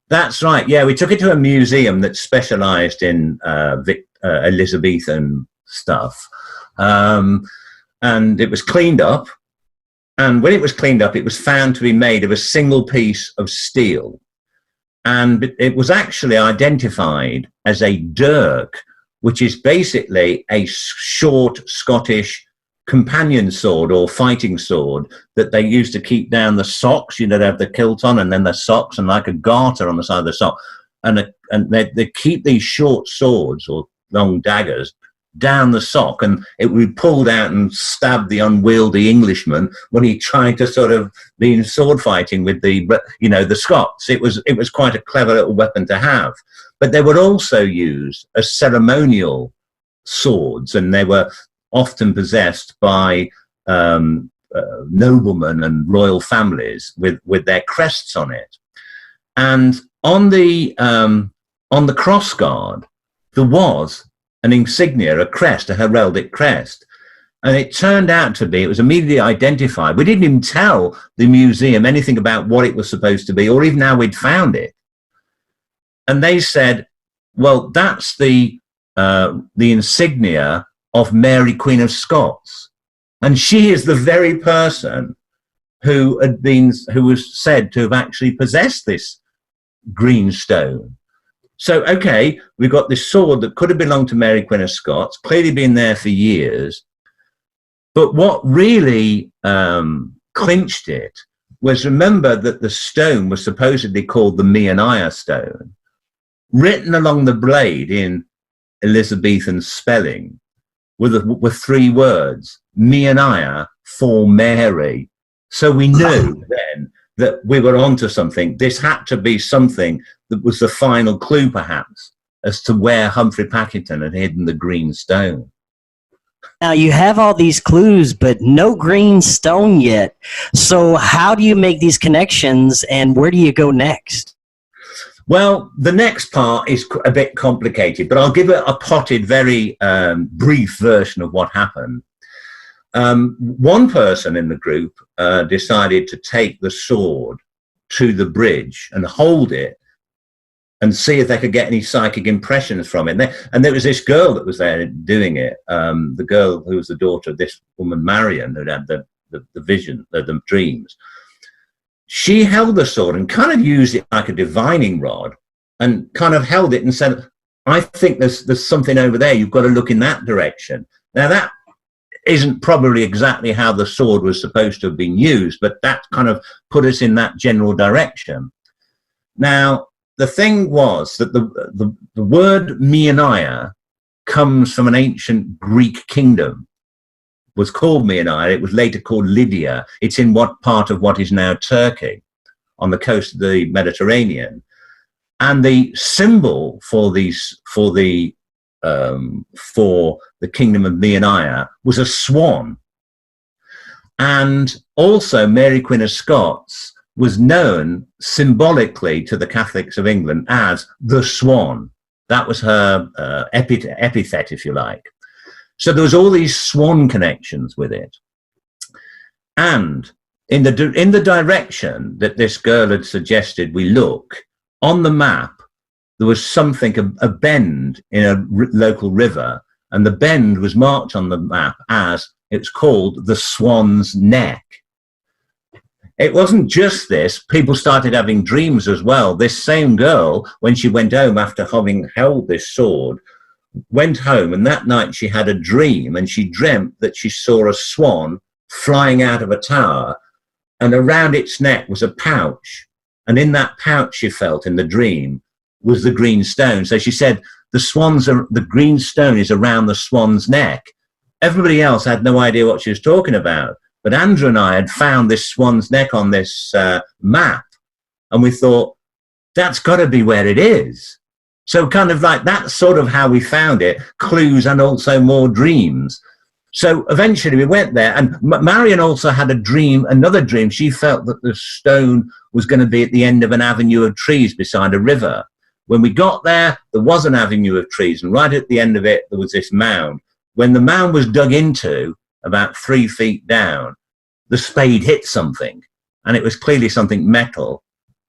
That's right. Yeah, we took it to a museum that specialized in Elizabethan stuff. And it was cleaned up. And when it was cleaned up, it was found to be made of a single piece of steel. And it was actually identified as a dirk, which is basically a short Scottish companion sword or fighting sword that they used to keep down the socks. You know, they have the kilt on and then the socks and like a garter on the side of the sock. And they keep these short swords or long daggers down the sock, and it would be pulled out and stabbed the unwieldy Englishman when he tried to sort of be in sword fighting with the Scots. It was quite a clever little weapon to have. But they were also used as ceremonial swords, and they were often possessed by noblemen and royal families with their crests on it. And on the crossguard, there was an insignia, a crest, a heraldic crest. And it turned out to be, it was immediately identified. We didn't even tell the museum anything about what it was supposed to be or even how we'd found it. And they said, well, that's the insignia of Mary, Queen of Scots. And she is the very person who was said to have actually possessed this green stone. So, okay, we've got this sword that could have belonged to Mary, Queen of Scots, clearly been there for years. But what really clinched it was, remember that the stone was supposedly called the Meoniah stone. Written along the blade in Elizabethan spelling were 3 words, Meiania for Mary. So we knew then that we were onto something. This had to be something that was the final clue, perhaps, as to where Humphrey Packington had hidden the green stone. Now, you have all these clues, but no green stone yet. So how do you make these connections, and where do you go next? Well, the next part is a bit complicated, but I'll give it a potted, very brief version of what happened. One person in the group decided to take the sword to the bridge and hold it and see if they could get any psychic impressions from it. And there was this girl that was there doing it, the girl who was the daughter of this woman, Marion, who had the vision, the dreams. She held the sword and kind of used it like a divining rod and kind of held it and said, I think there's something over there. You've got to look in that direction. Now, that isn't probably exactly how the sword was supposed to have been used, but that kind of put us in that general direction. Now, the thing was that the word Meiania comes from an ancient Greek kingdom. It was called Meiania. It was later called Lydia. It's in what part of what is now Turkey, on the coast of the Mediterranean. And the symbol for the kingdom of Meiania was a swan. And also Mary Queen of Scots was known symbolically to the Catholics of England as the Swan. That was her epithet, if you like. So there was all these swan connections with it. And in the direction that this girl had suggested we look, on the map, there was something, a bend in a local river, and the bend was marked on the map as, it's called the Swan's Neck. It wasn't just this. People started having dreams as well. This same girl, when she went home after having held this sword, went home, and that night she had a dream, and she dreamt that she saw a swan flying out of a tower, and around its neck was a pouch. And in that pouch, she felt in the dream, was the green stone. So she said, the green stone is around the swan's neck. Everybody else had no idea what she was talking about. But Andrew and I had found this swan's neck on this map, and we thought, that's got to be where it is. So kind of like that's sort of how we found it, clues and also more dreams. So eventually we went there, and Marion also had a dream, another dream. She felt that the stone was going to be at the end of an avenue of trees beside a river. When we got there, there was an avenue of trees, and right at the end of it, there was this mound. When the mound was dug into, about 3 feet down, the spade hit something, and it was clearly something metal.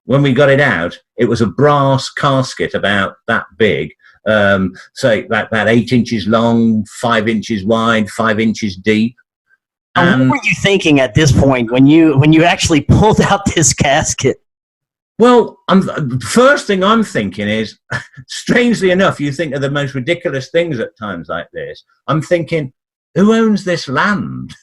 When we got it out, it was a brass casket about that big, so about 8 inches long, 5 inches wide, 5 inches deep. And what were you thinking at this point when you actually pulled out this casket? Well, first thing I'm thinking is, strangely enough, you think of the most ridiculous things at times like this. I'm thinking, who owns this land?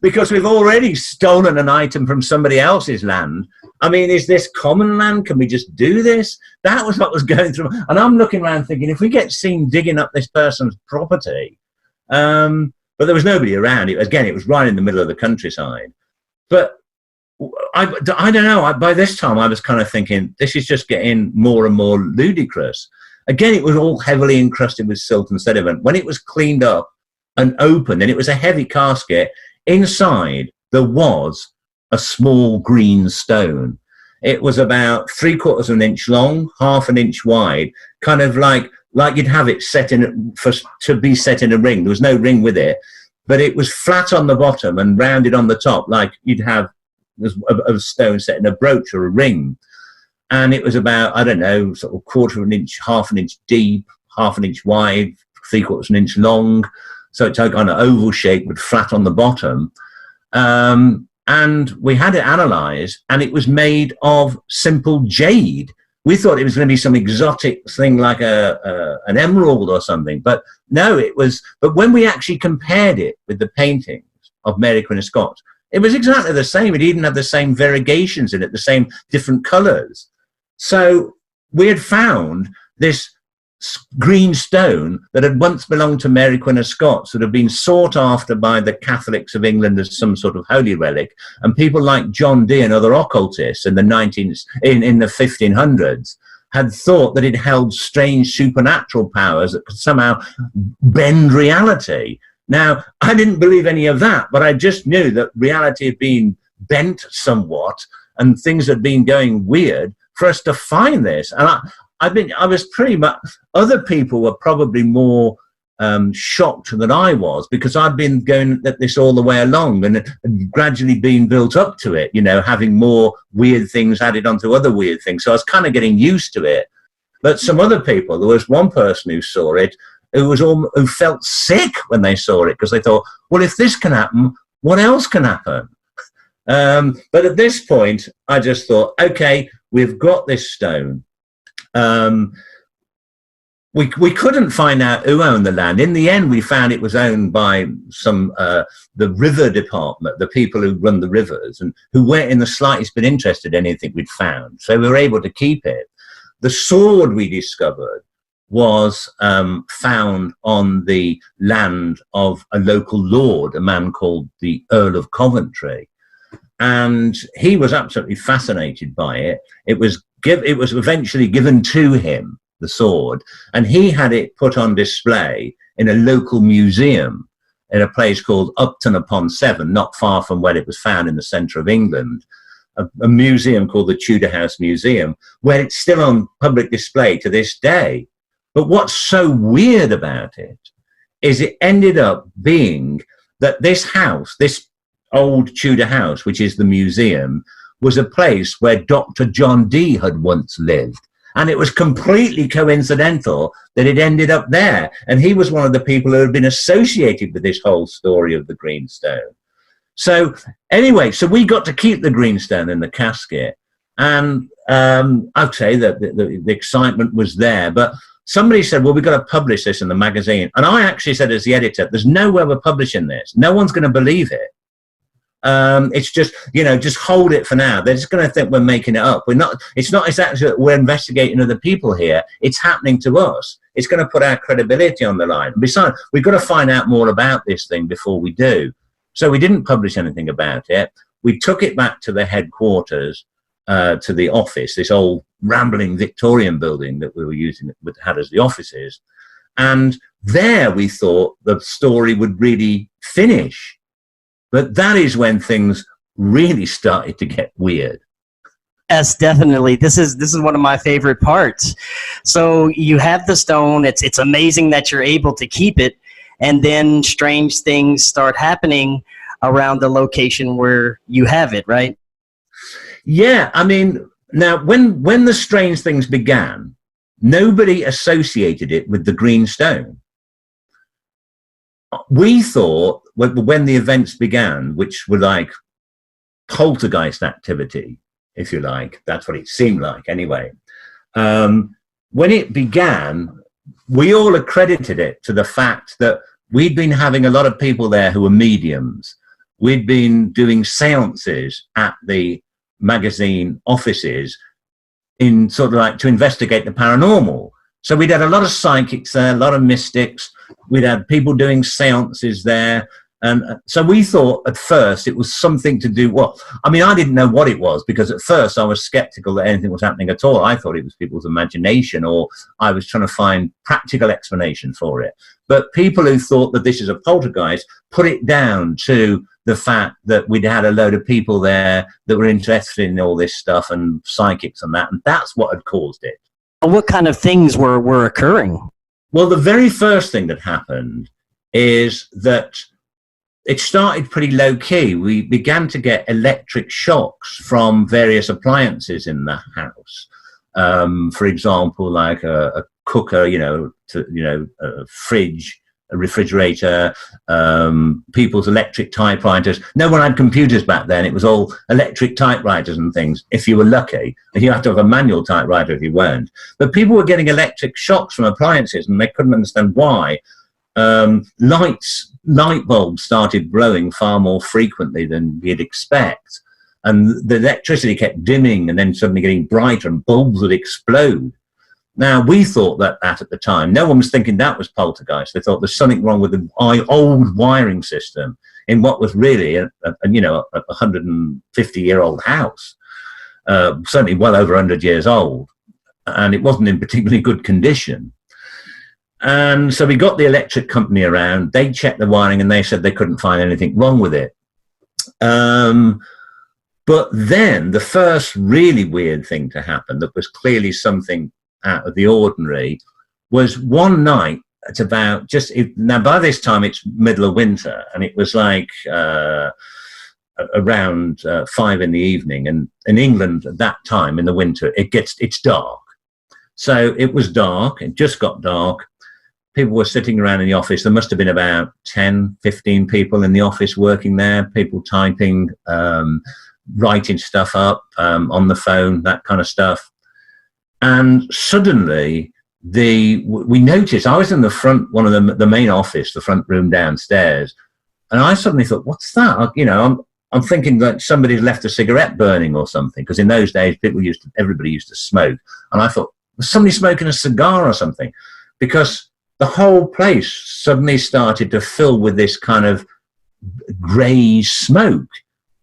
Because we've already stolen an item from somebody else's land. I mean, is this common land? Can we just do this? That was what was going through. And I'm looking around thinking, if we get seen digging up this person's property, but there was nobody around. It was right in the middle of the countryside. But I don't know. By this time, I was kind of thinking, this is just getting more and more ludicrous. Again, it was all heavily encrusted with silt and sediment. When it was cleaned up and opened, and it was a heavy casket, inside there was a small green stone. It was about 3/4 of an inch long, 1/2 an inch wide, kind of like you'd have it to be set in a ring. There was no ring with it, but it was flat on the bottom and rounded on the top, like you'd have a stone set in a brooch or a ring. And it was about, I don't know, sort of 1/4 of an inch, 1/2 an inch deep, 1/2 an inch wide, 3/4 an inch long. So it's like on an oval shape but flat on the bottom. And we had it analysed, and it was made of simple jade. We thought it was going to be some exotic thing like an emerald or something. But no, it was. But when we actually compared it with the paintings of Mary Queen of Scots, it was exactly the same. It even had the same variegations in it, the same different colours. So we had found this green stone that had once belonged to Mary Queen of Scots, that had been sought after by the Catholics of England as some sort of holy relic, and people like John Dee and other occultists in the 1500s had thought that it held strange supernatural powers that could somehow bend reality. Now, I didn't believe any of that, but I just knew that reality had been bent somewhat and things had been going weird for us to find this. And I was pretty much, other people were probably more shocked than I was, because I'd been going at this all the way along and gradually being built up to it, you know, having more weird things added onto other weird things. So I was kind of getting used to it. But some other people, there was one person who saw it who felt sick when they saw it, because they thought, well, if this can happen, what else can happen? But at this point, I just thought, okay, we've got this stone. We couldn't find out who owned the land. In the end, we found it was owned by the river department, the people who run the rivers, and who weren't in the slightest bit interested in anything we'd found. So we were able to keep it. The sword we discovered was found on the land of a local lord, a man called the Earl of Coventry. And he was absolutely fascinated by it. It was eventually given to him, the sword, and he had it put on display in a local museum in a place called Upton upon Severn, not far from where it was found in the centre of England, a museum called the Tudor House Museum, where it's still on public display to this day. But what's so weird about it is it ended up being that this house, this old Tudor house, which is the museum, was a place where Dr. John Dee had once lived. And it was completely coincidental that it ended up there. And he was one of the people who had been associated with this whole story of the Greenstone. So anyway, so we got to keep the Greenstone in the casket. And I'd say that the excitement was there. But somebody said, well, we've got to publish this in the magazine. And I actually said, as the editor, there's no way we're publishing this. No one's going to believe it. It's just, you know, just hold it for now. They're just going to think we're making it up. It's not exactly that we're investigating other people here. It's happening to us. It's going to put our credibility on the line. Besides, we've got to find out more about this thing before we do. So we didn't publish anything about it. We took it back to the headquarters, to the office, this old rambling Victorian building that we were using, had as the offices. And there we thought the story would really finish. But that is when things really started to get weird. Yes, definitely. This is one of my favorite parts. So you have the stone. It's amazing that you're able to keep it, and then strange things start happening around the location where you have it, right? Yeah, I mean, now when the strange things began, nobody associated it with the Greenstone. We thought when the events began, which were like poltergeist activity, if you like, that's what it seemed like anyway. When it began, we all accredited it to the fact that we'd been having a lot of people there who were mediums. We'd been doing seances at the magazine offices in sort of like to investigate the paranormal. So we'd had a lot of psychics there, a lot of mystics. We'd had people doing seances there. And so we thought at first it was something to do, well, I mean, I didn't know what it was, because at first I was skeptical that anything was happening at all. I thought it was people's imagination, or I was trying to find practical explanation for it. But people who thought that this is a poltergeist put it down to the fact that we'd had a load of people there that were interested in all this stuff and psychics and that, and that's what had caused it. What kind of things were occurring? Well, the very first thing that happened is that it started pretty low key. We began to get electric shocks from various appliances in the house. For example, like a cooker, a fridge, a refrigerator, people's electric typewriters. No one had computers back then. It was all electric typewriters and things, if you were lucky. You had to have a manual typewriter if you weren't. But people were getting electric shocks from appliances, and they couldn't understand why. Light bulbs started blowing far more frequently than you'd expect. And the electricity kept dimming and then suddenly getting brighter, and bulbs would explode. Now, we thought that at the time. No one was thinking that was poltergeist. They thought there's something wrong with the old wiring system in what was really a 150-year-old house, certainly well over 100 years old, and it wasn't in particularly good condition. And so we got the electric company around. They checked the wiring, and they said they couldn't find anything wrong with it. But then the first really weird thing to happen that was clearly something out of the ordinary was one night at about now by this time it's middle of winter, and it was like around 5 in the evening, and in England at that time in the winter it's dark. So it was dark, it just got dark. People were sitting around in the office. There must have been about 10, 15 people in the office working there, people typing, writing stuff up on the phone, that kind of stuff. And suddenly we noticed, I was in the front, one of the main office, the front room downstairs, and I suddenly thought, what's that? I'm thinking that somebody's left a cigarette burning or something, because in those days everybody used to smoke. And I thought, was somebody smoking a cigar or something? Because the whole place suddenly started to fill with this kind of grey smoke.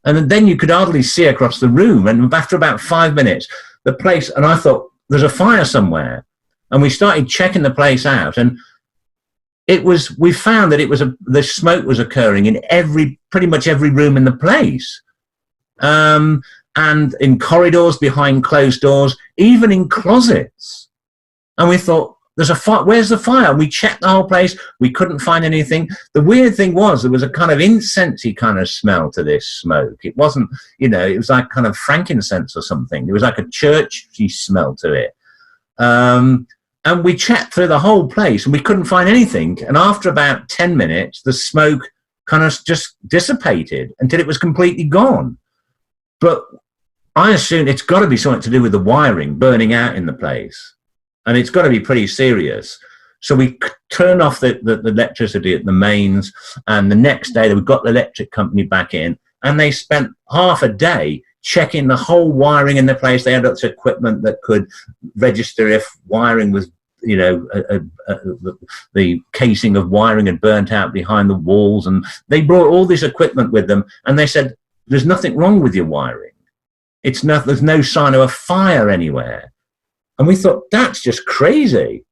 And then you could hardly see across the room. And after about 5 minutes, the place, and I thought, there's a fire somewhere. And we started checking the place out. And we found that the smoke was occurring in pretty much every room in the place. And in corridors, behind closed doors, even in closets. And we thought, there's a fire. Where's the fire? And we checked the whole place. We couldn't find anything. The weird thing was there was a kind of incensey kind of smell to this smoke. It wasn't, it was like kind of frankincense or something. It was like a churchy smell to it. And we checked through the whole place and we couldn't find anything. And after about 10 minutes, the smoke kind of just dissipated until it was completely gone. But I assume it's got to be something to do with the wiring burning out in the place. And it's got to be pretty serious. So we turned off the electricity at the mains, and the next day we got the electric company back in, and they spent half a day checking the whole wiring in the place. They had lots of equipment that could register if wiring was, the casing of wiring had burnt out behind the walls, and they brought all this equipment with them, and they said, there's nothing wrong with your wiring. There's no sign of a fire anywhere. And we thought, that's just crazy.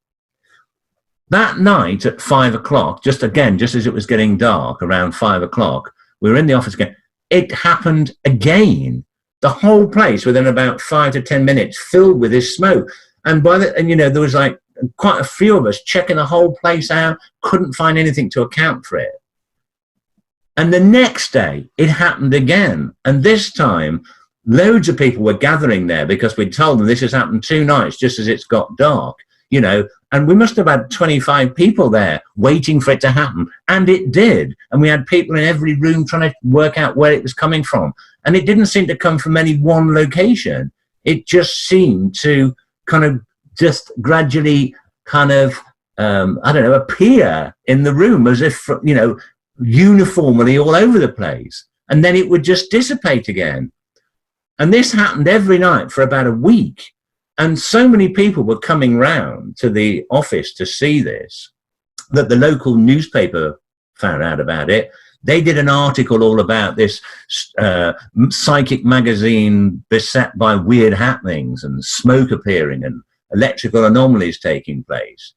That night at 5 o'clock, just as it was getting dark, around 5 o'clock, we were in the office again. It happened again. The whole place, within about 5 to 10 minutes, filled with this smoke. And there was like quite a few of us checking the whole place out, couldn't find anything to account for it. And the next day, it happened again. And this time, loads of people were gathering there because we'd told them this has happened 2 nights just as it's got dark, and we must have had 25 people there waiting for it to happen. And it did. And we had people in every room trying to work out where it was coming from. And it didn't seem to come from any one location. It just seemed to kind of just gradually kind of, appear in the room as if, uniformly all over the place. And then it would just dissipate again. And this happened every night for about a week. And so many people were coming round to the office to see this that the local newspaper found out about it. They did an article all about this psychic magazine beset by weird happenings and smoke appearing and electrical anomalies taking place.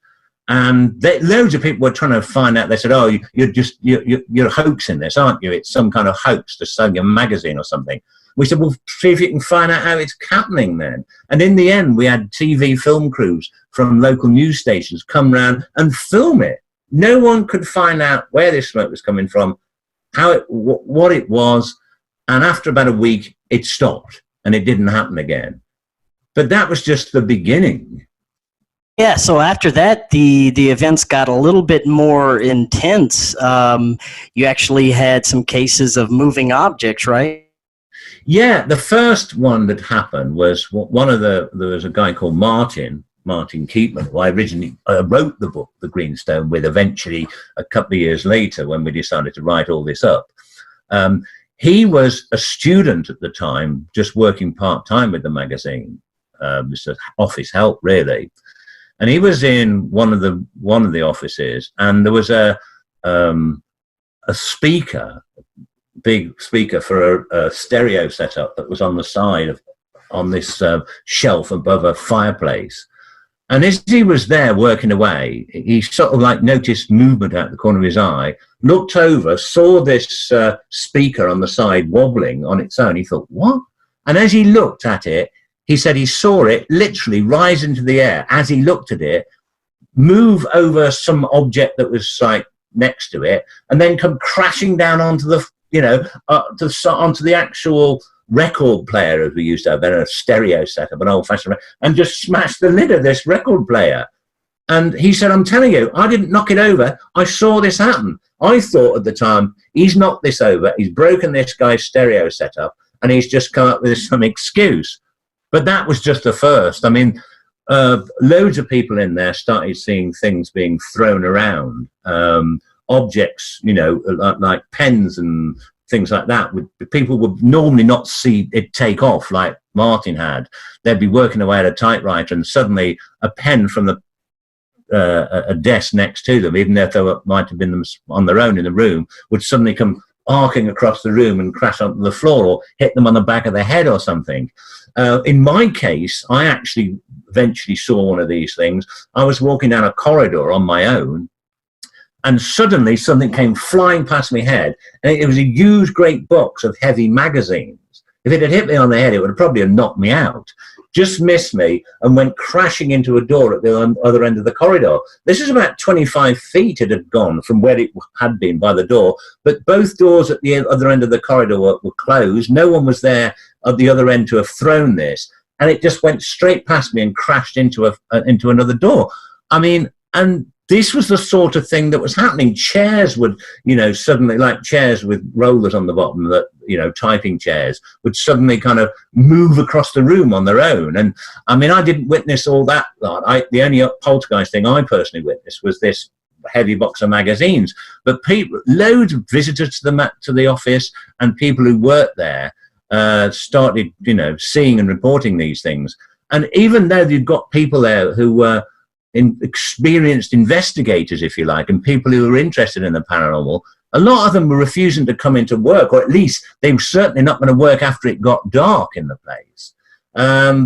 And loads of people were trying to find out. They said, oh, you're hoaxing this, aren't you? It's some kind of hoax to sell your magazine or something. We said, well, see if you can find out how it's happening then. And in the end, we had TV film crews from local news stations come round and film it. No one could find out where this smoke was coming from, what it was. And after about a week, it stopped and it didn't happen again. But that was just the beginning. Yeah, so after that, the events got a little bit more intense. You actually had some cases of moving objects, right? Yeah, the first one that happened was there was a guy called Martin Keatman, who I originally wrote the book, The Greenstone, with eventually a couple of years later when we decided to write all this up. He was a student at the time, just working part-time with the magazine, just office help, really. and he was in one of the offices, and there was a speaker, big speaker for a stereo setup that was on the side on this shelf above a fireplace. And as he was there working away, he sort of like noticed movement out the corner of his eye, looked over, saw this speaker on the side wobbling on its own. He thought, what? And as he looked at it, he said he saw it literally rise into the air as he looked at it, move over some object that was like next to it, and then come crashing down onto the, onto the actual record player, as we used to have then, a stereo setup, an old-fashioned, and just smash the lid of this record player. And he said, I'm telling you, I didn't knock it over. I saw this happen. I thought at the time, he's knocked this over, he's broken this guy's stereo setup, and he's just come up with some excuse. But that was just the first. I mean, loads of people in there started seeing things being thrown around, objects, like pens and things like that. People would normally not see it take off like Martin had. They'd be working away at a typewriter, and suddenly a pen from a desk next to them, even if they might have been them on their own in the room, would suddenly come arcing across the room and crash onto the floor or hit them on the back of the head or something. In my case, I actually eventually saw one of these things. I was walking down a corridor on my own, and suddenly something came flying past my head, and it was a huge, great box of heavy magazines. If it had hit me on the head, it would have probably have knocked me out. Just missed me and went crashing into a door at the other end of the corridor. This is about 25 feet it had gone from where it had been by the door, but both doors at the other end of the corridor were closed. No one was there at the other end to have thrown this, and it just went straight past me and crashed into another door. I mean, and this was the sort of thing that was happening. Chairs would, suddenly, like chairs with rollers on the bottom, that, typing chairs, would suddenly kind of move across the room on their own. And I mean, I didn't witness all that. The only poltergeist thing I personally witnessed was this heavy box of magazines. But loads of visitors to the office and people who worked there started, seeing and reporting these things. And even though you've got people there who were experienced investigators, if you like, and people who were interested in the paranormal, a lot of them were refusing to come into work, or at least they were certainly not going to work after it got dark in the place,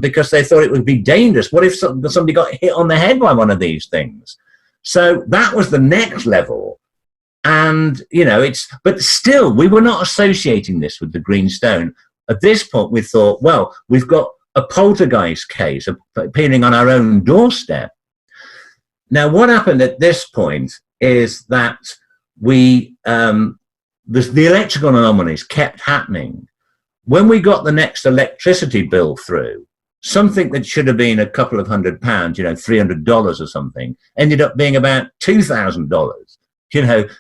because they thought it would be dangerous. What if somebody got hit on the head by one of these things? So that was the next level. And, but still, we were not associating this with the Greenstone. At this point, we thought, well, we've got a poltergeist case appearing on our own doorstep. Now, what happened at this point is that the electrical anomalies kept happening. When we got the next electricity bill through, something that should have been a couple of £100, $300 or something, ended up being about $2,000,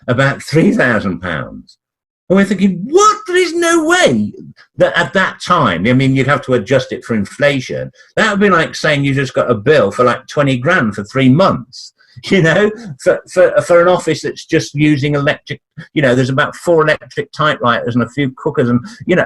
about £3,000. And we're thinking, what? There is no way that at that time, I mean, you'd have to adjust it for inflation. That would be like saying you just got a bill for like 20 grand for 3 months, for an office that's just using electric, there's about 4 electric typewriters and a few cookers and,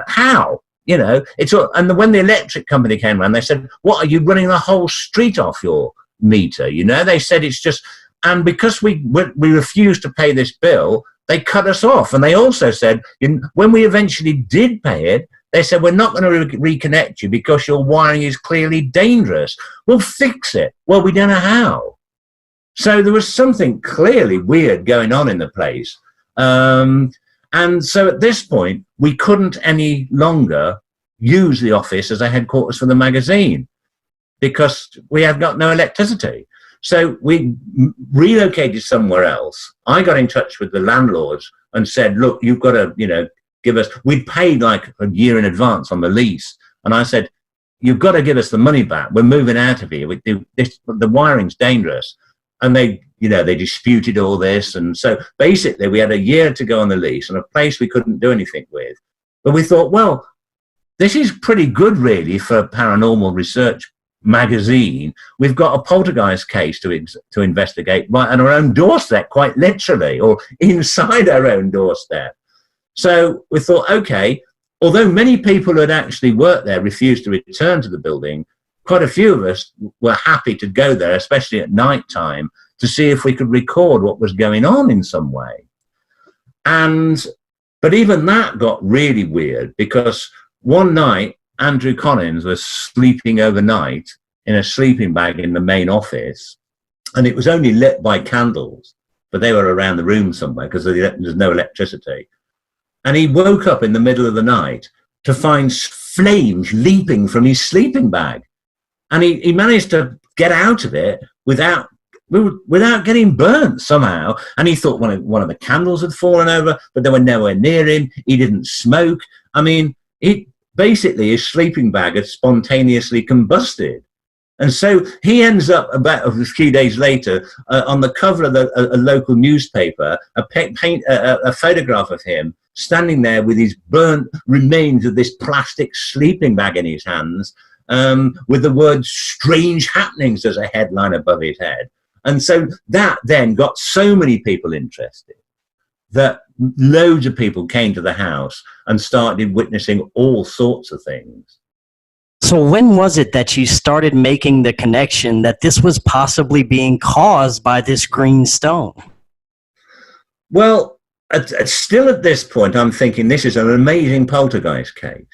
how? It's all, and when the electric company came around, they said, what, are you running the whole street off your meter? They said it's just, and because we refused to pay this bill, they cut us off. And they also said, when we eventually did pay it, they said, we're not going to reconnect you because your wiring is clearly dangerous. We'll fix it. Well, we don't know how. So there was something clearly weird going on in the place. And so at this point, we couldn't any longer use the office as a headquarters for the magazine because we had got no electricity. So we relocated somewhere else. I got in touch with the landlords and said, look, you've got to, give us, we'd paid like a year in advance on the lease. And I said, you've got to give us the money back. We're moving out of here. The wiring's dangerous. And they disputed all this. And so basically we had a year to go on the lease and a place we couldn't do anything with. But we thought, well, this is pretty good really for a paranormal research magazine. We've got a poltergeist case to investigate right on our own doorstep, quite literally, or inside our own doorstep. So we thought, okay, although many people who had actually worked there refused to return to the building, quite a few of us were happy to go there, especially at night time, to see if we could record what was going on in some way. But even that got really weird, because one night Andrew Collins was sleeping overnight in a sleeping bag in the main office, and it was only lit by candles, but they were around the room somewhere because there's no electricity. And he woke up in the middle of the night to find flames leaping from his sleeping bag. And he managed to get out of it without getting burnt somehow. And he thought one of the candles had fallen over, but they were nowhere near him. He didn't smoke. I mean, basically his sleeping bag had spontaneously combusted. And so he ends up about a few days later on the cover of a local newspaper, a photograph of him standing there with his burnt remains of this plastic sleeping bag in his hands, with the word "strange happenings" as a headline above his head. And so that then got so many people interested that loads of people came to the house and started witnessing all sorts of things. So when was it that you started making the connection that this was possibly being caused by this green stone? Well, still at this point, I'm thinking this is an amazing poltergeist case.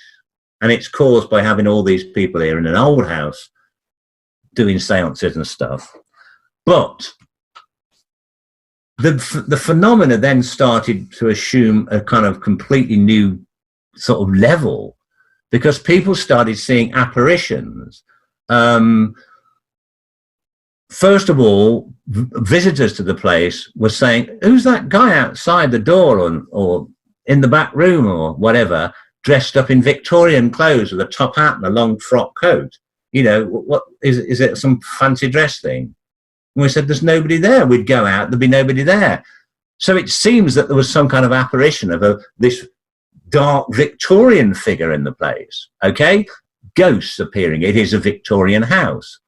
And it's caused by having all these people here in an old house doing seances and stuff. But the phenomena then started to assume a kind of completely new sort of level, because people started seeing apparitions. First of all, visitors to the place were saying, "Who's that guy outside the door or in the back room or whatever, dressed up in Victorian clothes with a top hat and a long frock coat? You know, what is it, some fancy dress thing?" And we said, "There's nobody there." We'd go out, there'd be nobody there. So it seems that there was some kind of apparition of this dark Victorian figure in the place. Okay, ghosts appearing. It is a Victorian house.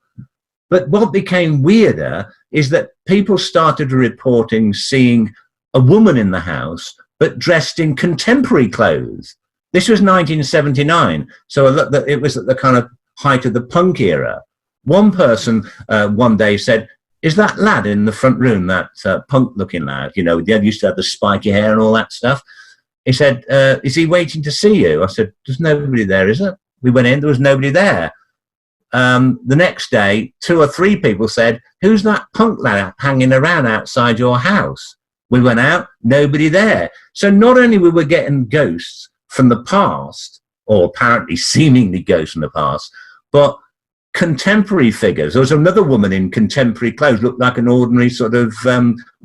But what became weirder is that people started reporting seeing a woman in the house, but dressed in contemporary clothes. This was 1979, so it was at the kind of height of the punk era. One person one day said, "Is that lad in the front room, that punk-looking lad, you know, they used to have the spiky hair and all that stuff?" He said, "Is he waiting to see you?" I said, "There's nobody there, is there?" We went in, there was nobody there. The next day, 2 or 3 people said, "Who's that punk lad hanging around outside your house?" We went out, nobody there. So not only were we getting ghosts from the past, or apparently seemingly ghosts from the past, but contemporary figures. There was another woman in contemporary clothes, looked like an ordinary sort of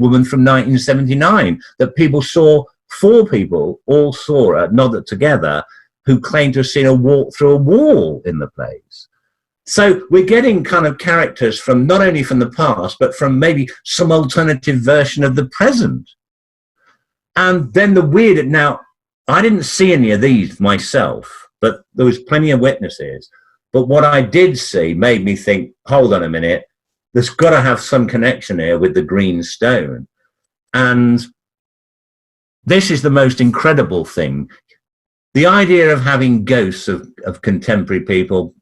woman from 1979, that people saw. 4 people all saw her, nodded together, who claimed to have seen her walk through a wall in the place. So we're getting kind of characters from not only from the past, but from maybe some alternative version of the present. And then the weird, now, I didn't see any of these myself, but there was plenty of witnesses. But what I did see made me think, hold on a minute, there's got to have some connection here with the green stone. And this is the most incredible thing. The idea of having ghosts of contemporary people,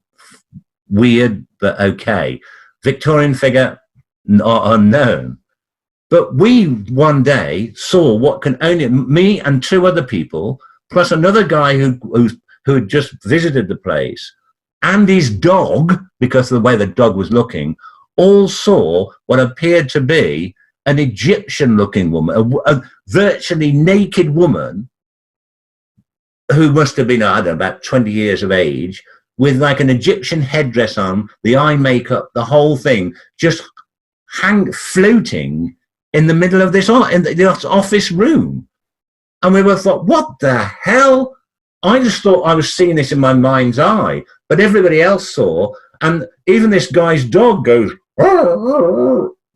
weird, but okay. Victorian figure, not unknown. But we one day saw what can only, me and 2 other people, plus another guy who had just visited the place, and his dog, because of the way the dog was looking, all saw what appeared to be an Egyptian-looking woman, a virtually naked woman who must have been, I don't know, about 20 years of age, with like an Egyptian headdress on, the eye makeup, the whole thing, just floating in the middle of the office room. And we both thought, what the hell? I just thought I was seeing this in my mind's eye, but everybody else saw, and even this guy's dog goes,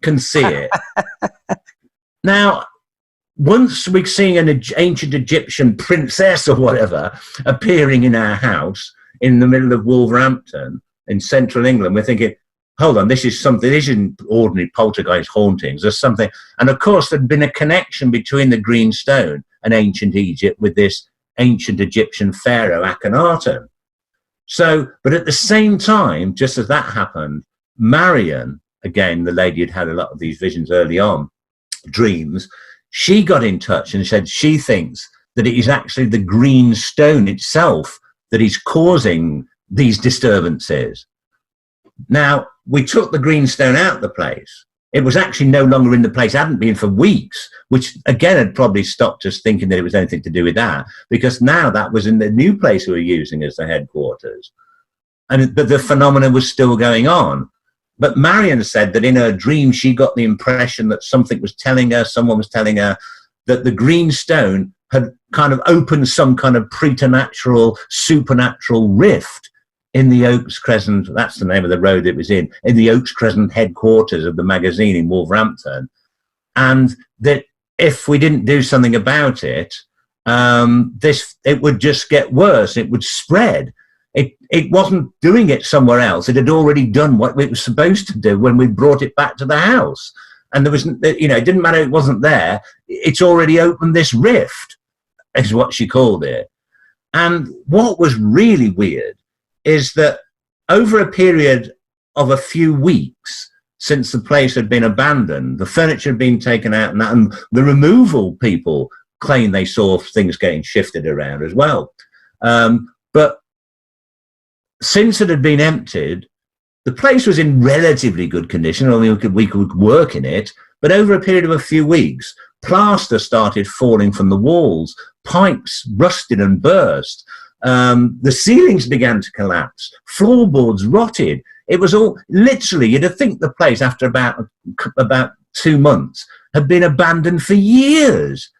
can see it. Now, once we're seeing an ancient Egyptian princess or whatever appearing in our house in the middle of Wolverhampton in central England, we're thinking, hold on, this is something, this isn't ordinary poltergeist hauntings, there's something. And of course, there'd been a connection between the green stone and ancient Egypt with this ancient Egyptian pharaoh Akhenaten. So, but at the same time, just as that happened, Marion, again, the lady who'd had a lot of these visions early on, dreams, she got in touch and said she thinks that it is actually the green stone itself that is causing these disturbances. Now, we took the green stone out of the place. It was actually no longer in the place, hadn't been for weeks, which again had probably stopped us thinking that it was anything to do with that, because now that was in the new place we were using as the headquarters. But the phenomena was still going on. But Marion said that in her dream, she got the impression that something was telling her, someone was telling her that the green stone had kind of opened some kind of preternatural, supernatural rift in the Oaks Crescent, that's the name of the road it was in the Oaks Crescent headquarters of the magazine in Wolverhampton. And that if we didn't do something about it, it would just get worse. It would spread. It wasn't doing it somewhere else. It had already done what it was supposed to do when we brought it back to the house. And there was, you know, it didn't matter, it wasn't there. It's already opened this rift, is what she called it. And what was really weird is that over a period of a few weeks since the place had been abandoned, the furniture had been taken out, and the removal people claim they saw things getting shifted around as well. But since it had been emptied, the place was in relatively good condition. I mean, we could work in it, but over a period of a few weeks, plaster started falling from the walls, pipes rusted and burst. The ceilings began to collapse, floorboards rotted. It was all literally, you'd think the place after about 2 months had been abandoned for years.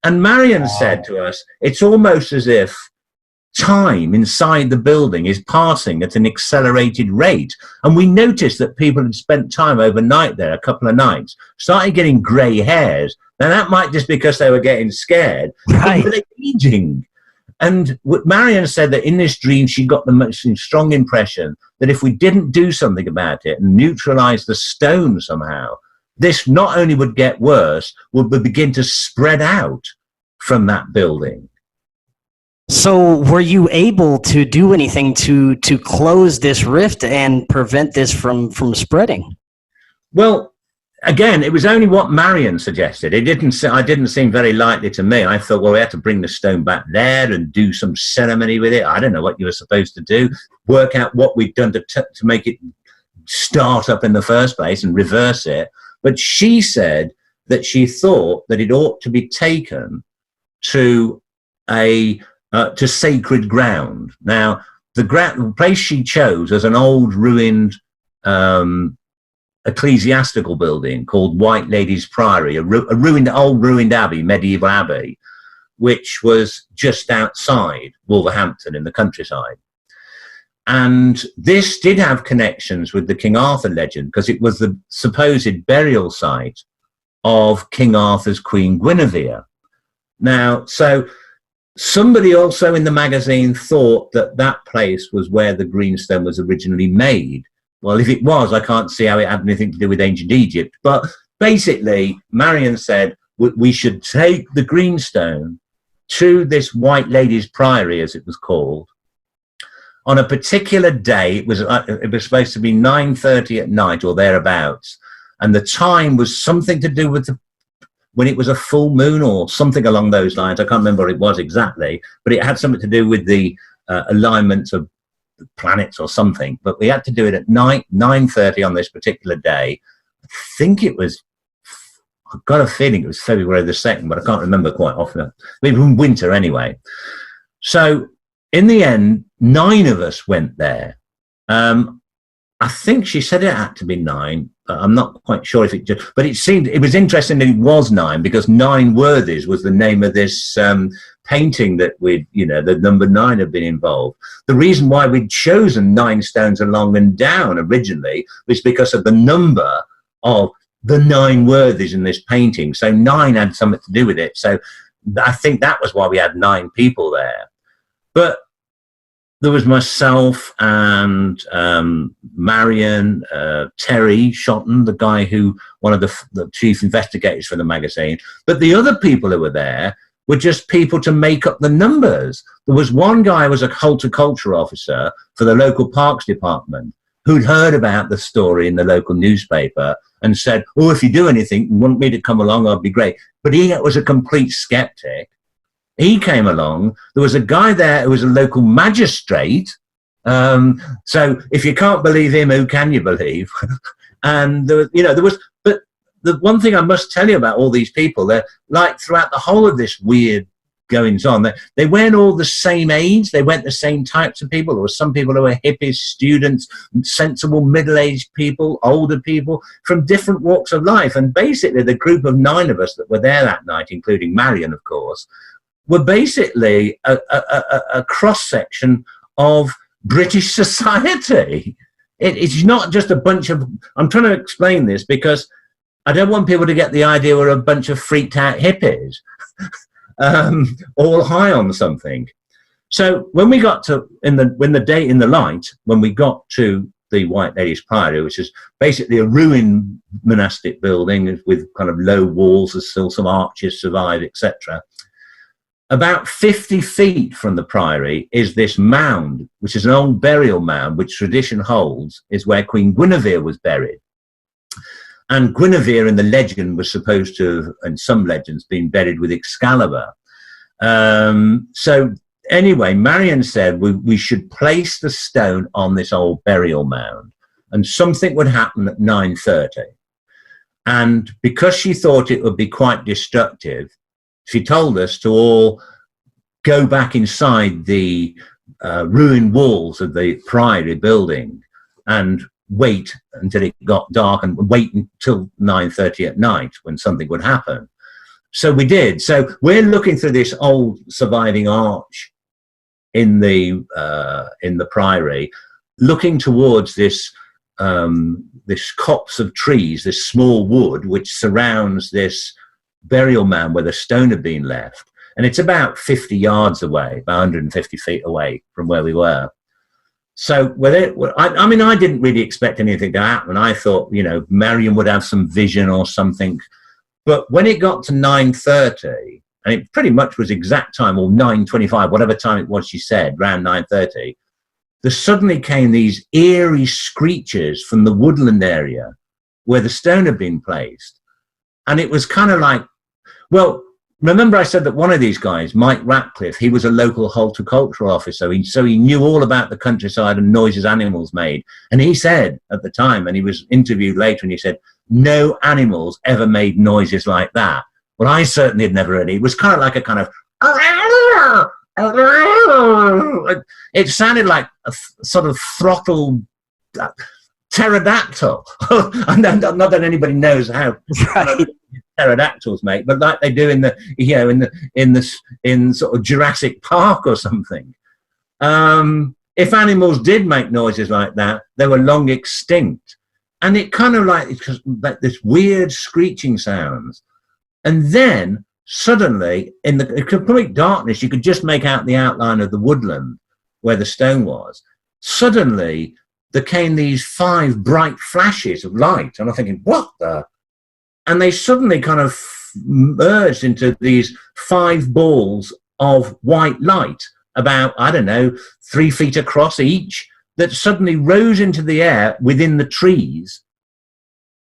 And Marion said to us, it's almost as if time inside the building is passing at an accelerated rate. And we noticed that people had spent time overnight there, a couple of nights, started getting grey hairs. Now that might just be because they were getting scared, right. But they're aging. And Marion said that in this dream, she got the most strong impression that if we didn't do something about it and neutralize the stone somehow, this not only would get worse, would begin to spread out from that building. So were you able to do anything to close this rift and prevent this from spreading? Well, again, it was only what Marion suggested. I didn't seem very likely to me. I thought, well, we had to bring the stone back there and do some ceremony with it. I don't know what you were supposed to do, work out what we'd done to make it start up in the first place and reverse it. But she said that she thought that it ought to be taken to to sacred ground. Now, the place she chose was an old ruined ecclesiastical building called White Ladies Priory, old ruined abbey, medieval abbey, which was just outside Wolverhampton in the countryside. And this did have connections with the King Arthur legend because it was the supposed burial site of King Arthur's Queen Guinevere. Now, so somebody also in the magazine thought that that place was where the greenstone was originally made. Well, if it was, I can't see how it had anything to do with ancient Egypt. But basically, Marion said we should take the greenstone to this White Ladies Priory, as it was called, on a particular day. It was supposed to be 9:30 at night or thereabouts. And the time was something to do with when it was a full moon or something along those lines. I can't remember what it was exactly, but it had something to do with the alignments of the planets or something. But we had to do it at night, 9:30 on this particular day. I think it was, I've got a feeling it was February the 2nd, but I can't remember quite often. Maybe in winter anyway. So in the end, 9 of us went there. I think she said it had to be 9. I'm not quite sure if it just, but it was interesting that it was 9 because 9 Worthies was the name of this painting that the number 9 had been involved. The reason why we'd chosen 9 stones along and down originally was because of the number of the 9 Worthies in this painting. So 9 had something to do with it. So I think that was why we had 9 people there. But there was myself and Marion, Terry Shotton, the guy one of the chief investigators for the magazine. But the other people who were there were just people to make up the numbers. There was one guy who was a horticulture officer for the local parks department who'd heard about the story in the local newspaper and said, oh, if you do anything, you want me to come along, I'd be great. But he was a complete skeptic. He came along. There was a guy there who was a local magistrate. So if you can't believe him, who can you believe? And there was, but the one thing I must tell you about all these people, they're like throughout the whole of this weird goings on, they weren't all the same age. They weren't the same types of people. There were some people who were hippies, students, sensible middle-aged people, older people from different walks of life. And basically the group of 9 of us that were there that night, including Marion, of course, were basically a cross-section of British society. It's not just a bunch of, I'm trying to explain this because I don't want people to get the idea we're a bunch of freaked out hippies, all high on something. So when we got to, when we got to the White Ladies Priory, which is basically a ruined monastic building with kind of low walls, there's still some arches survive, etc. About 50 feet from the priory is this mound, which is an old burial mound, which tradition holds is where Queen Guinevere was buried. And Guinevere in the legend was supposed to, in some legends, been buried with Excalibur. So anyway, Marion said we should place the stone on this old burial mound and something would happen at 9:30. And because she thought it would be quite destructive, she told us to all go back inside the ruined walls of the priory building and wait until it got dark and wait until 9:30 at night when something would happen. So we did. So we're looking through this old surviving arch in the priory, looking towards this copse of trees, this small wood which surrounds this burial mound where the stone had been left, and it's about 50 yards away, about 150 feet away from where we were. So I mean, I didn't really expect anything to happen. I thought, Marion would have some vision or something. But when it got to 9:30, and it pretty much was exact time, or 9:25, whatever time it was she said, around 9:30, there suddenly came these eerie screeches from the woodland area where the stone had been placed. And it was kind of like, well, remember I said that one of these guys, Mike Ratcliffe, he was a local horticultural officer, so he knew all about the countryside and noises animals made. And he said at the time, and he was interviewed later, and he said, no animals ever made noises like that. Well, I certainly had never heard it. It was kind of like a kind of, it sounded like a sort of throttled pterodactyl. Not that anybody knows how pterodactyls make, but like they do in sort of Jurassic Park or something. If animals did make noises like that, they were long extinct. And it kind of like this weird screeching sounds. And then suddenly, in the complete darkness, you could just make out the outline of the woodland where the stone was. Suddenly, there came these 5 bright flashes of light. And I'm thinking, what the? And they suddenly kind of merged into these 5 balls of white light, about, 3 feet across each, that suddenly rose into the air within the trees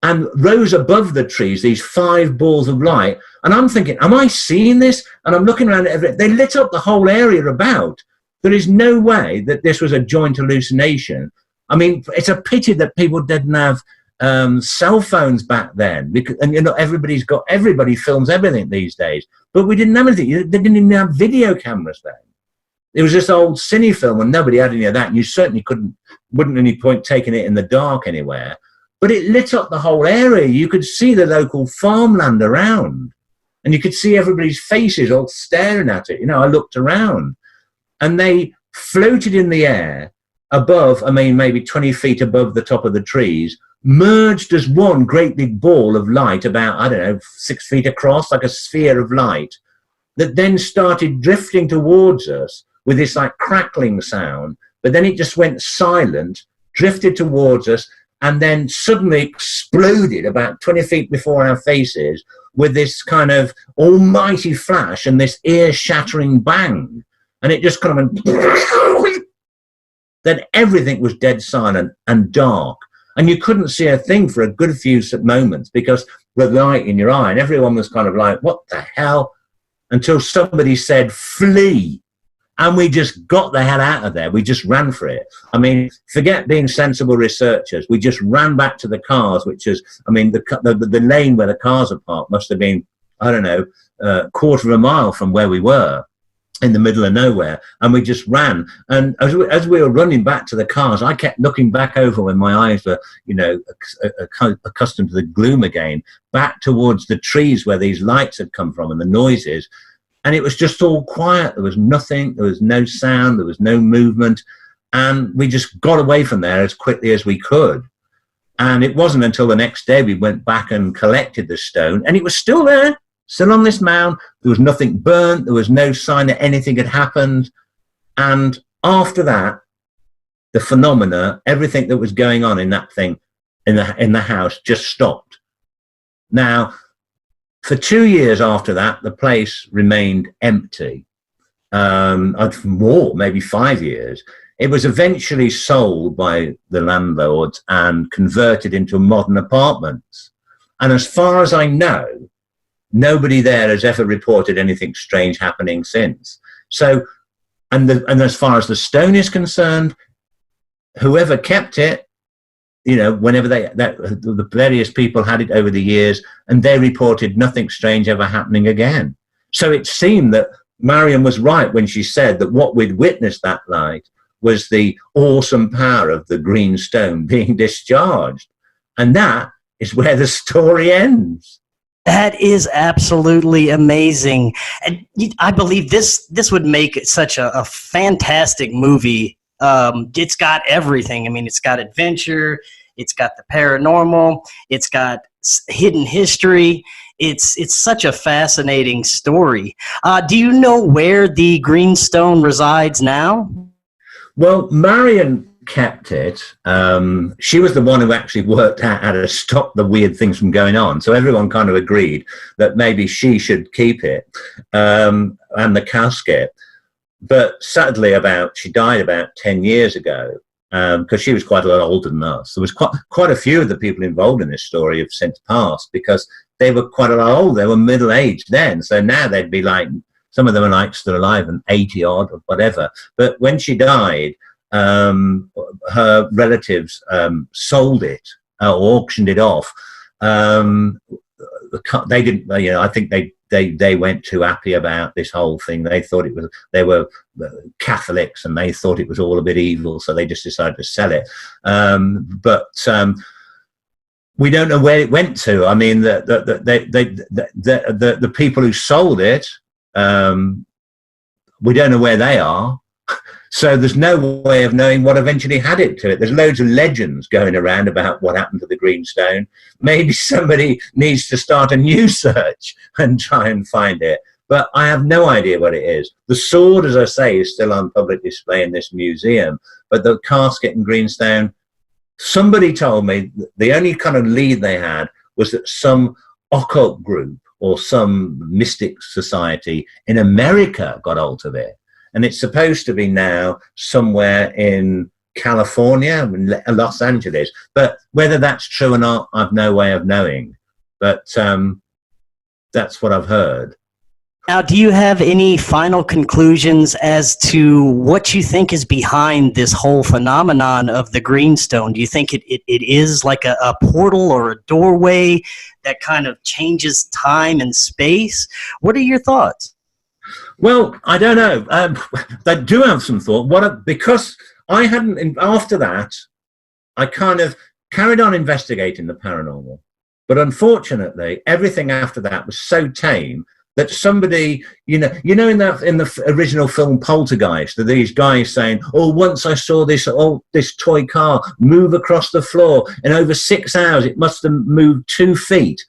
and rose above the trees, these 5 balls of light. And I'm thinking, am I seeing this? And I'm looking around at they lit up the whole area about. There is no way that this was a joint hallucination. I mean, it's a pity that people didn't have cell phones back then, because, and everybody films everything these days, but we didn't have anything. They didn't even have video cameras then. It was this old cine film, and nobody had any of that. And you certainly wouldn't any point taking it in the dark anywhere. But it lit up the whole area. You could see the local farmland around, and you could see everybody's faces all staring at it. I looked around, and they floated in the air above, maybe 20 feet above the top of the trees, merged as one great big ball of light about, 6 feet across, like a sphere of light, that then started drifting towards us with this like crackling sound, but then it just went silent, drifted towards us, and then suddenly exploded about 20 feet before our faces, with this kind of almighty flash and this ear-shattering bang. And it just kind of went... Then everything was dead silent and dark. And you couldn't see a thing for a good few moments because the light in your eye, and everyone was kind of like, what the hell? Until somebody said, flee. And we just got the hell out of there. We just ran for it. I mean, forget being sensible researchers. We just ran back to the cars, which is, I mean, the lane where the cars are parked must have been, I don't know, a quarter of a mile from where we were, in the middle of nowhere. And we just ran. And as we were running back to the cars, I kept looking back over when my eyes were, you know, accustomed to the gloom again, back towards the trees where these lights had come from and the noises. And it was just all quiet. There was nothing. There was no sound. There was no movement. And we just got away from there as quickly as we could. And it wasn't until the next day we went back and collected the stone. And it was still there, still on this mound. There was nothing burnt. There was no sign that anything had happened. And after that, the phenomena, everything that was going on in that thing, in the house, just stopped. Now, for 2 years after that, the place remained empty. More, maybe 5 years. It was eventually sold by the landlords and converted into modern apartments. And as far as I know, nobody there has ever reported anything strange happening since. So, and as far as the stone is concerned, whoever kept it, you know, whenever the various people had it over the years, and they reported nothing strange ever happening again. So it seemed that Marion was right when she said that what we'd witnessed that night was the awesome power of the green stone being discharged. And that is where the story ends. That is absolutely amazing. And I believe this would make such a fantastic movie. It's got everything. I mean, it's got adventure, it's got the paranormal, it's got hidden history. It's such a fascinating story. Do you know where the Greenstone resides now? Well, Marion kept it. She was the one who actually worked out how to stop the weird things from going on. So everyone kind of agreed that maybe she should keep it, and the casket. But sadly, she died about 10 years ago, because she was quite a lot older than us. There was quite a few of the people involved in this story have since passed because they were quite a lot older. They were middle-aged then. So now they'd be like, some of them are like still alive and 80 odd or whatever. But when she died, her relatives sold it or auctioned it off. They didn't, you know, I think they weren't too happy about this whole thing. They thought they were Catholics and they thought it was all a bit evil, so they just decided to sell it. But we don't know where it went to. I mean, the people who sold it, we don't know where they are. So there's no way of knowing what eventually had it to it. There's loads of legends going around about what happened to the Greenstone. Maybe somebody needs to start a new search and try and find it. But I have no idea what it is. The sword, as I say, is still on public display in this museum. But the casket and Greenstone, somebody told me the only kind of lead they had was that some occult group or some mystic society in America got hold of it. And it's supposed to be now somewhere in California, Los Angeles. But whether that's true or not, I've no way of knowing. But that's what I've heard. Now, do you have any final conclusions as to what you think is behind this whole phenomenon of the Greenstone? Do you think it is like a portal or a doorway that kind of changes time and space? What are your thoughts? Well, I don't know. I do have some thought. Because I hadn't, after that, I kind of carried on investigating the paranormal. But unfortunately, everything after that was so tame that somebody, in the original film Poltergeist, that these guys saying, "Oh, once I saw this toy car move across the floor in over 6 hours, it must have moved 2 feet."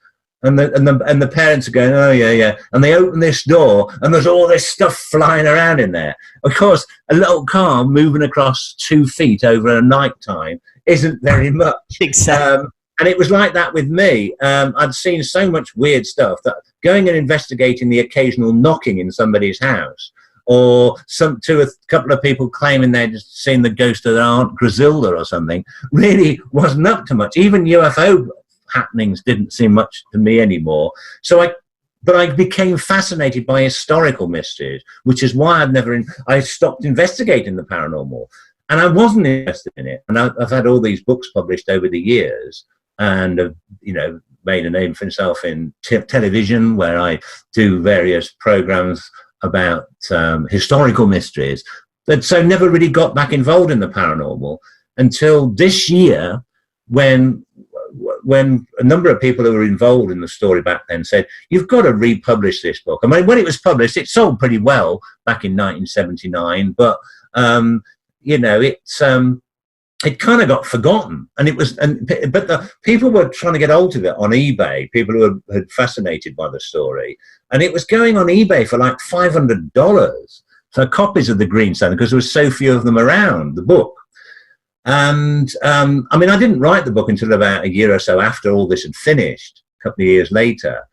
And the parents are going, "Oh yeah," and they open this door, and there's all this stuff flying around in there. Of course, a little car moving across 2 feet over a night time isn't very much. Exactly. And it was like that with me. I'd seen so much weird stuff that going and investigating the occasional knocking in somebody's house, or a couple of people claiming they'd seen the ghost of their Aunt Griselda or something, really wasn't up to much. Even UFO happenings didn't seem much to me anymore. But I became fascinated by historical mysteries, which is why I stopped investigating the paranormal. And I wasn't interested in it. And I've had all these books published over the years, and have, made a name for myself in television, where I do various programs about historical mysteries. But so never really got back involved in the paranormal until this year, when a number of people who were involved in the story back then said, you've got to republish this book. I mean, when it was published, it sold pretty well back in 1979, but it kind of got forgotten. But the people were trying to get hold of it on eBay, people who had fascinated by the story, and it was going on eBay for like $500 for copies of the Greenstone, because there was so few of them around, the book. And I mean, I didn't write the book until about a year or so after all this had finished, a couple of years later.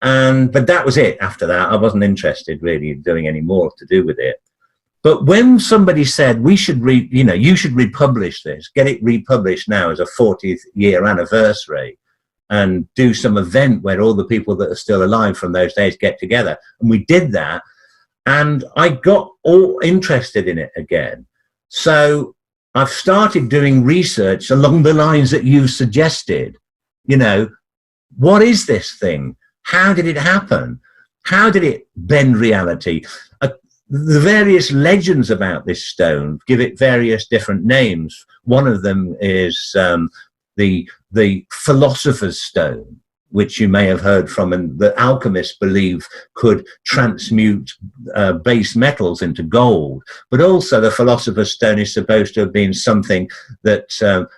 But that was it. After that, I wasn't interested really in doing any more to do with it. But when somebody said you should republish this, get it republished now as a 40th year anniversary, and do some event where all the people that are still alive from those days get together, and we did that, and I got all interested in it again. So I've started doing research along the lines that you suggested. What is this thing? How did it happen? How did it bend reality? The various legends about this stone give it various different names. One of them is the philosopher's stone, which you may have heard from, and the alchemists believe could transmute base metals into gold. But also the philosopher's stone is supposed to have been something that,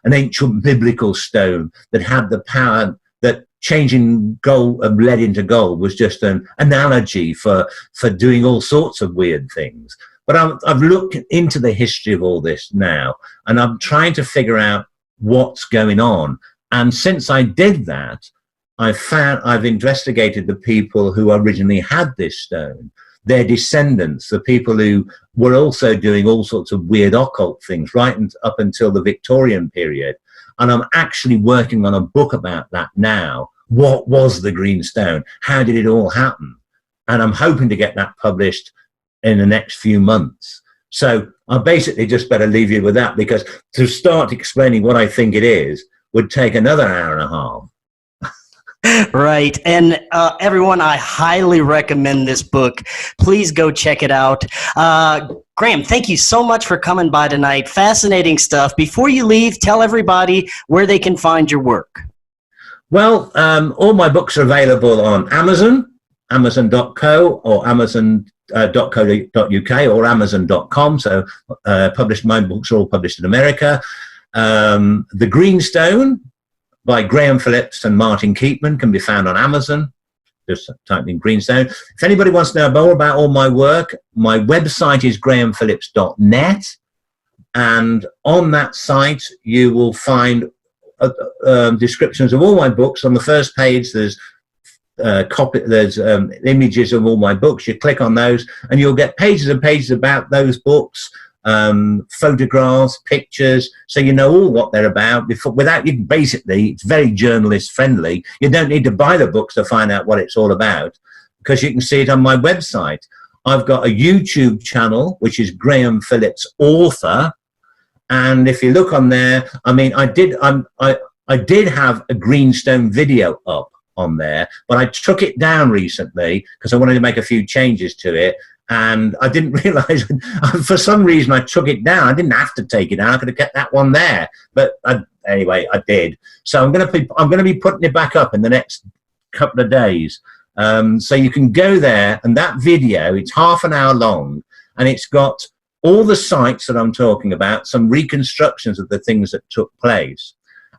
an ancient biblical stone that had the power that changing gold, lead into gold, was just an analogy for doing all sorts of weird things. But I've looked into the history of all this now, and I'm trying to figure out what's going on. And since I did that, I've investigated the people who originally had this stone, their descendants, the people who were also doing all sorts of weird occult things right up until the Victorian period. And I'm actually working on a book about that now. What was the Greenstone? How did it all happen? And I'm hoping to get that published in the next few months. So I basically just better leave you with that, because to start explaining what I think it is would take another hour and a half. Right. And everyone, I highly recommend this book. Please go check it out. Graham, thank you so much for coming by tonight. Fascinating stuff. Before you leave, tell everybody where they can find your work. Well, all my books are available on Amazon, amazon.co, or amazon.co.uk, or amazon.com. So my books are all published in America. The Greenstone by Graham Phillips and Martin Keatman can be found on Amazon. Just type in Greenstone. If anybody wants to know more about all my work, my website is grahamphillips.net, and on that site you will find descriptions of all my books. On the first page there's images of all my books. You click on those and you'll get pages and pages about those books, photographs, pictures, so you know all what they're about. Basically, it's very journalist friendly. You don't need to buy the books to find out what it's all about, because you can see it on my website. I've got a YouTube channel which is Graham Phillips Author, and if you look on there, I mean, I did have a Greenstone video up on there, but I took it down recently because I wanted to make a few changes to it. And I didn't realize, for some reason, I took it down. I didn't have to take it down. I could have kept that one there. But anyway, I did. So I'm going to be putting it back up in the next couple of days. So you can go there, and that video, it's half an hour long, and it's got all the sites that I'm talking about, some reconstructions of the things that took place.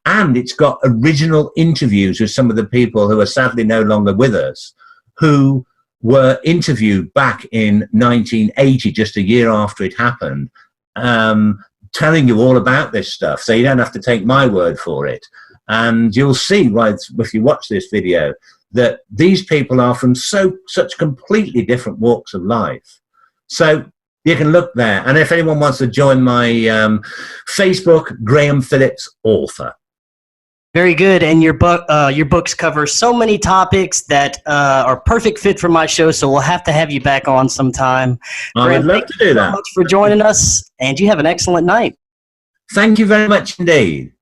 And it's got original interviews with some of the people who are sadly no longer with us, who were interviewed back in 1980, just a year after it happened, telling you all about this stuff. So you don't have to take my word for it. And you'll see why, if you watch this video, that these people are from such completely different walks of life. So you can look there. And if anyone wants to join my Facebook, Graham Phillips, author. Very good. And your books cover so many topics that are perfect fit for my show. So we'll have to have you back on sometime. I would love to do that. Thank you so much for joining us, and you have an excellent night. Thank you very much indeed.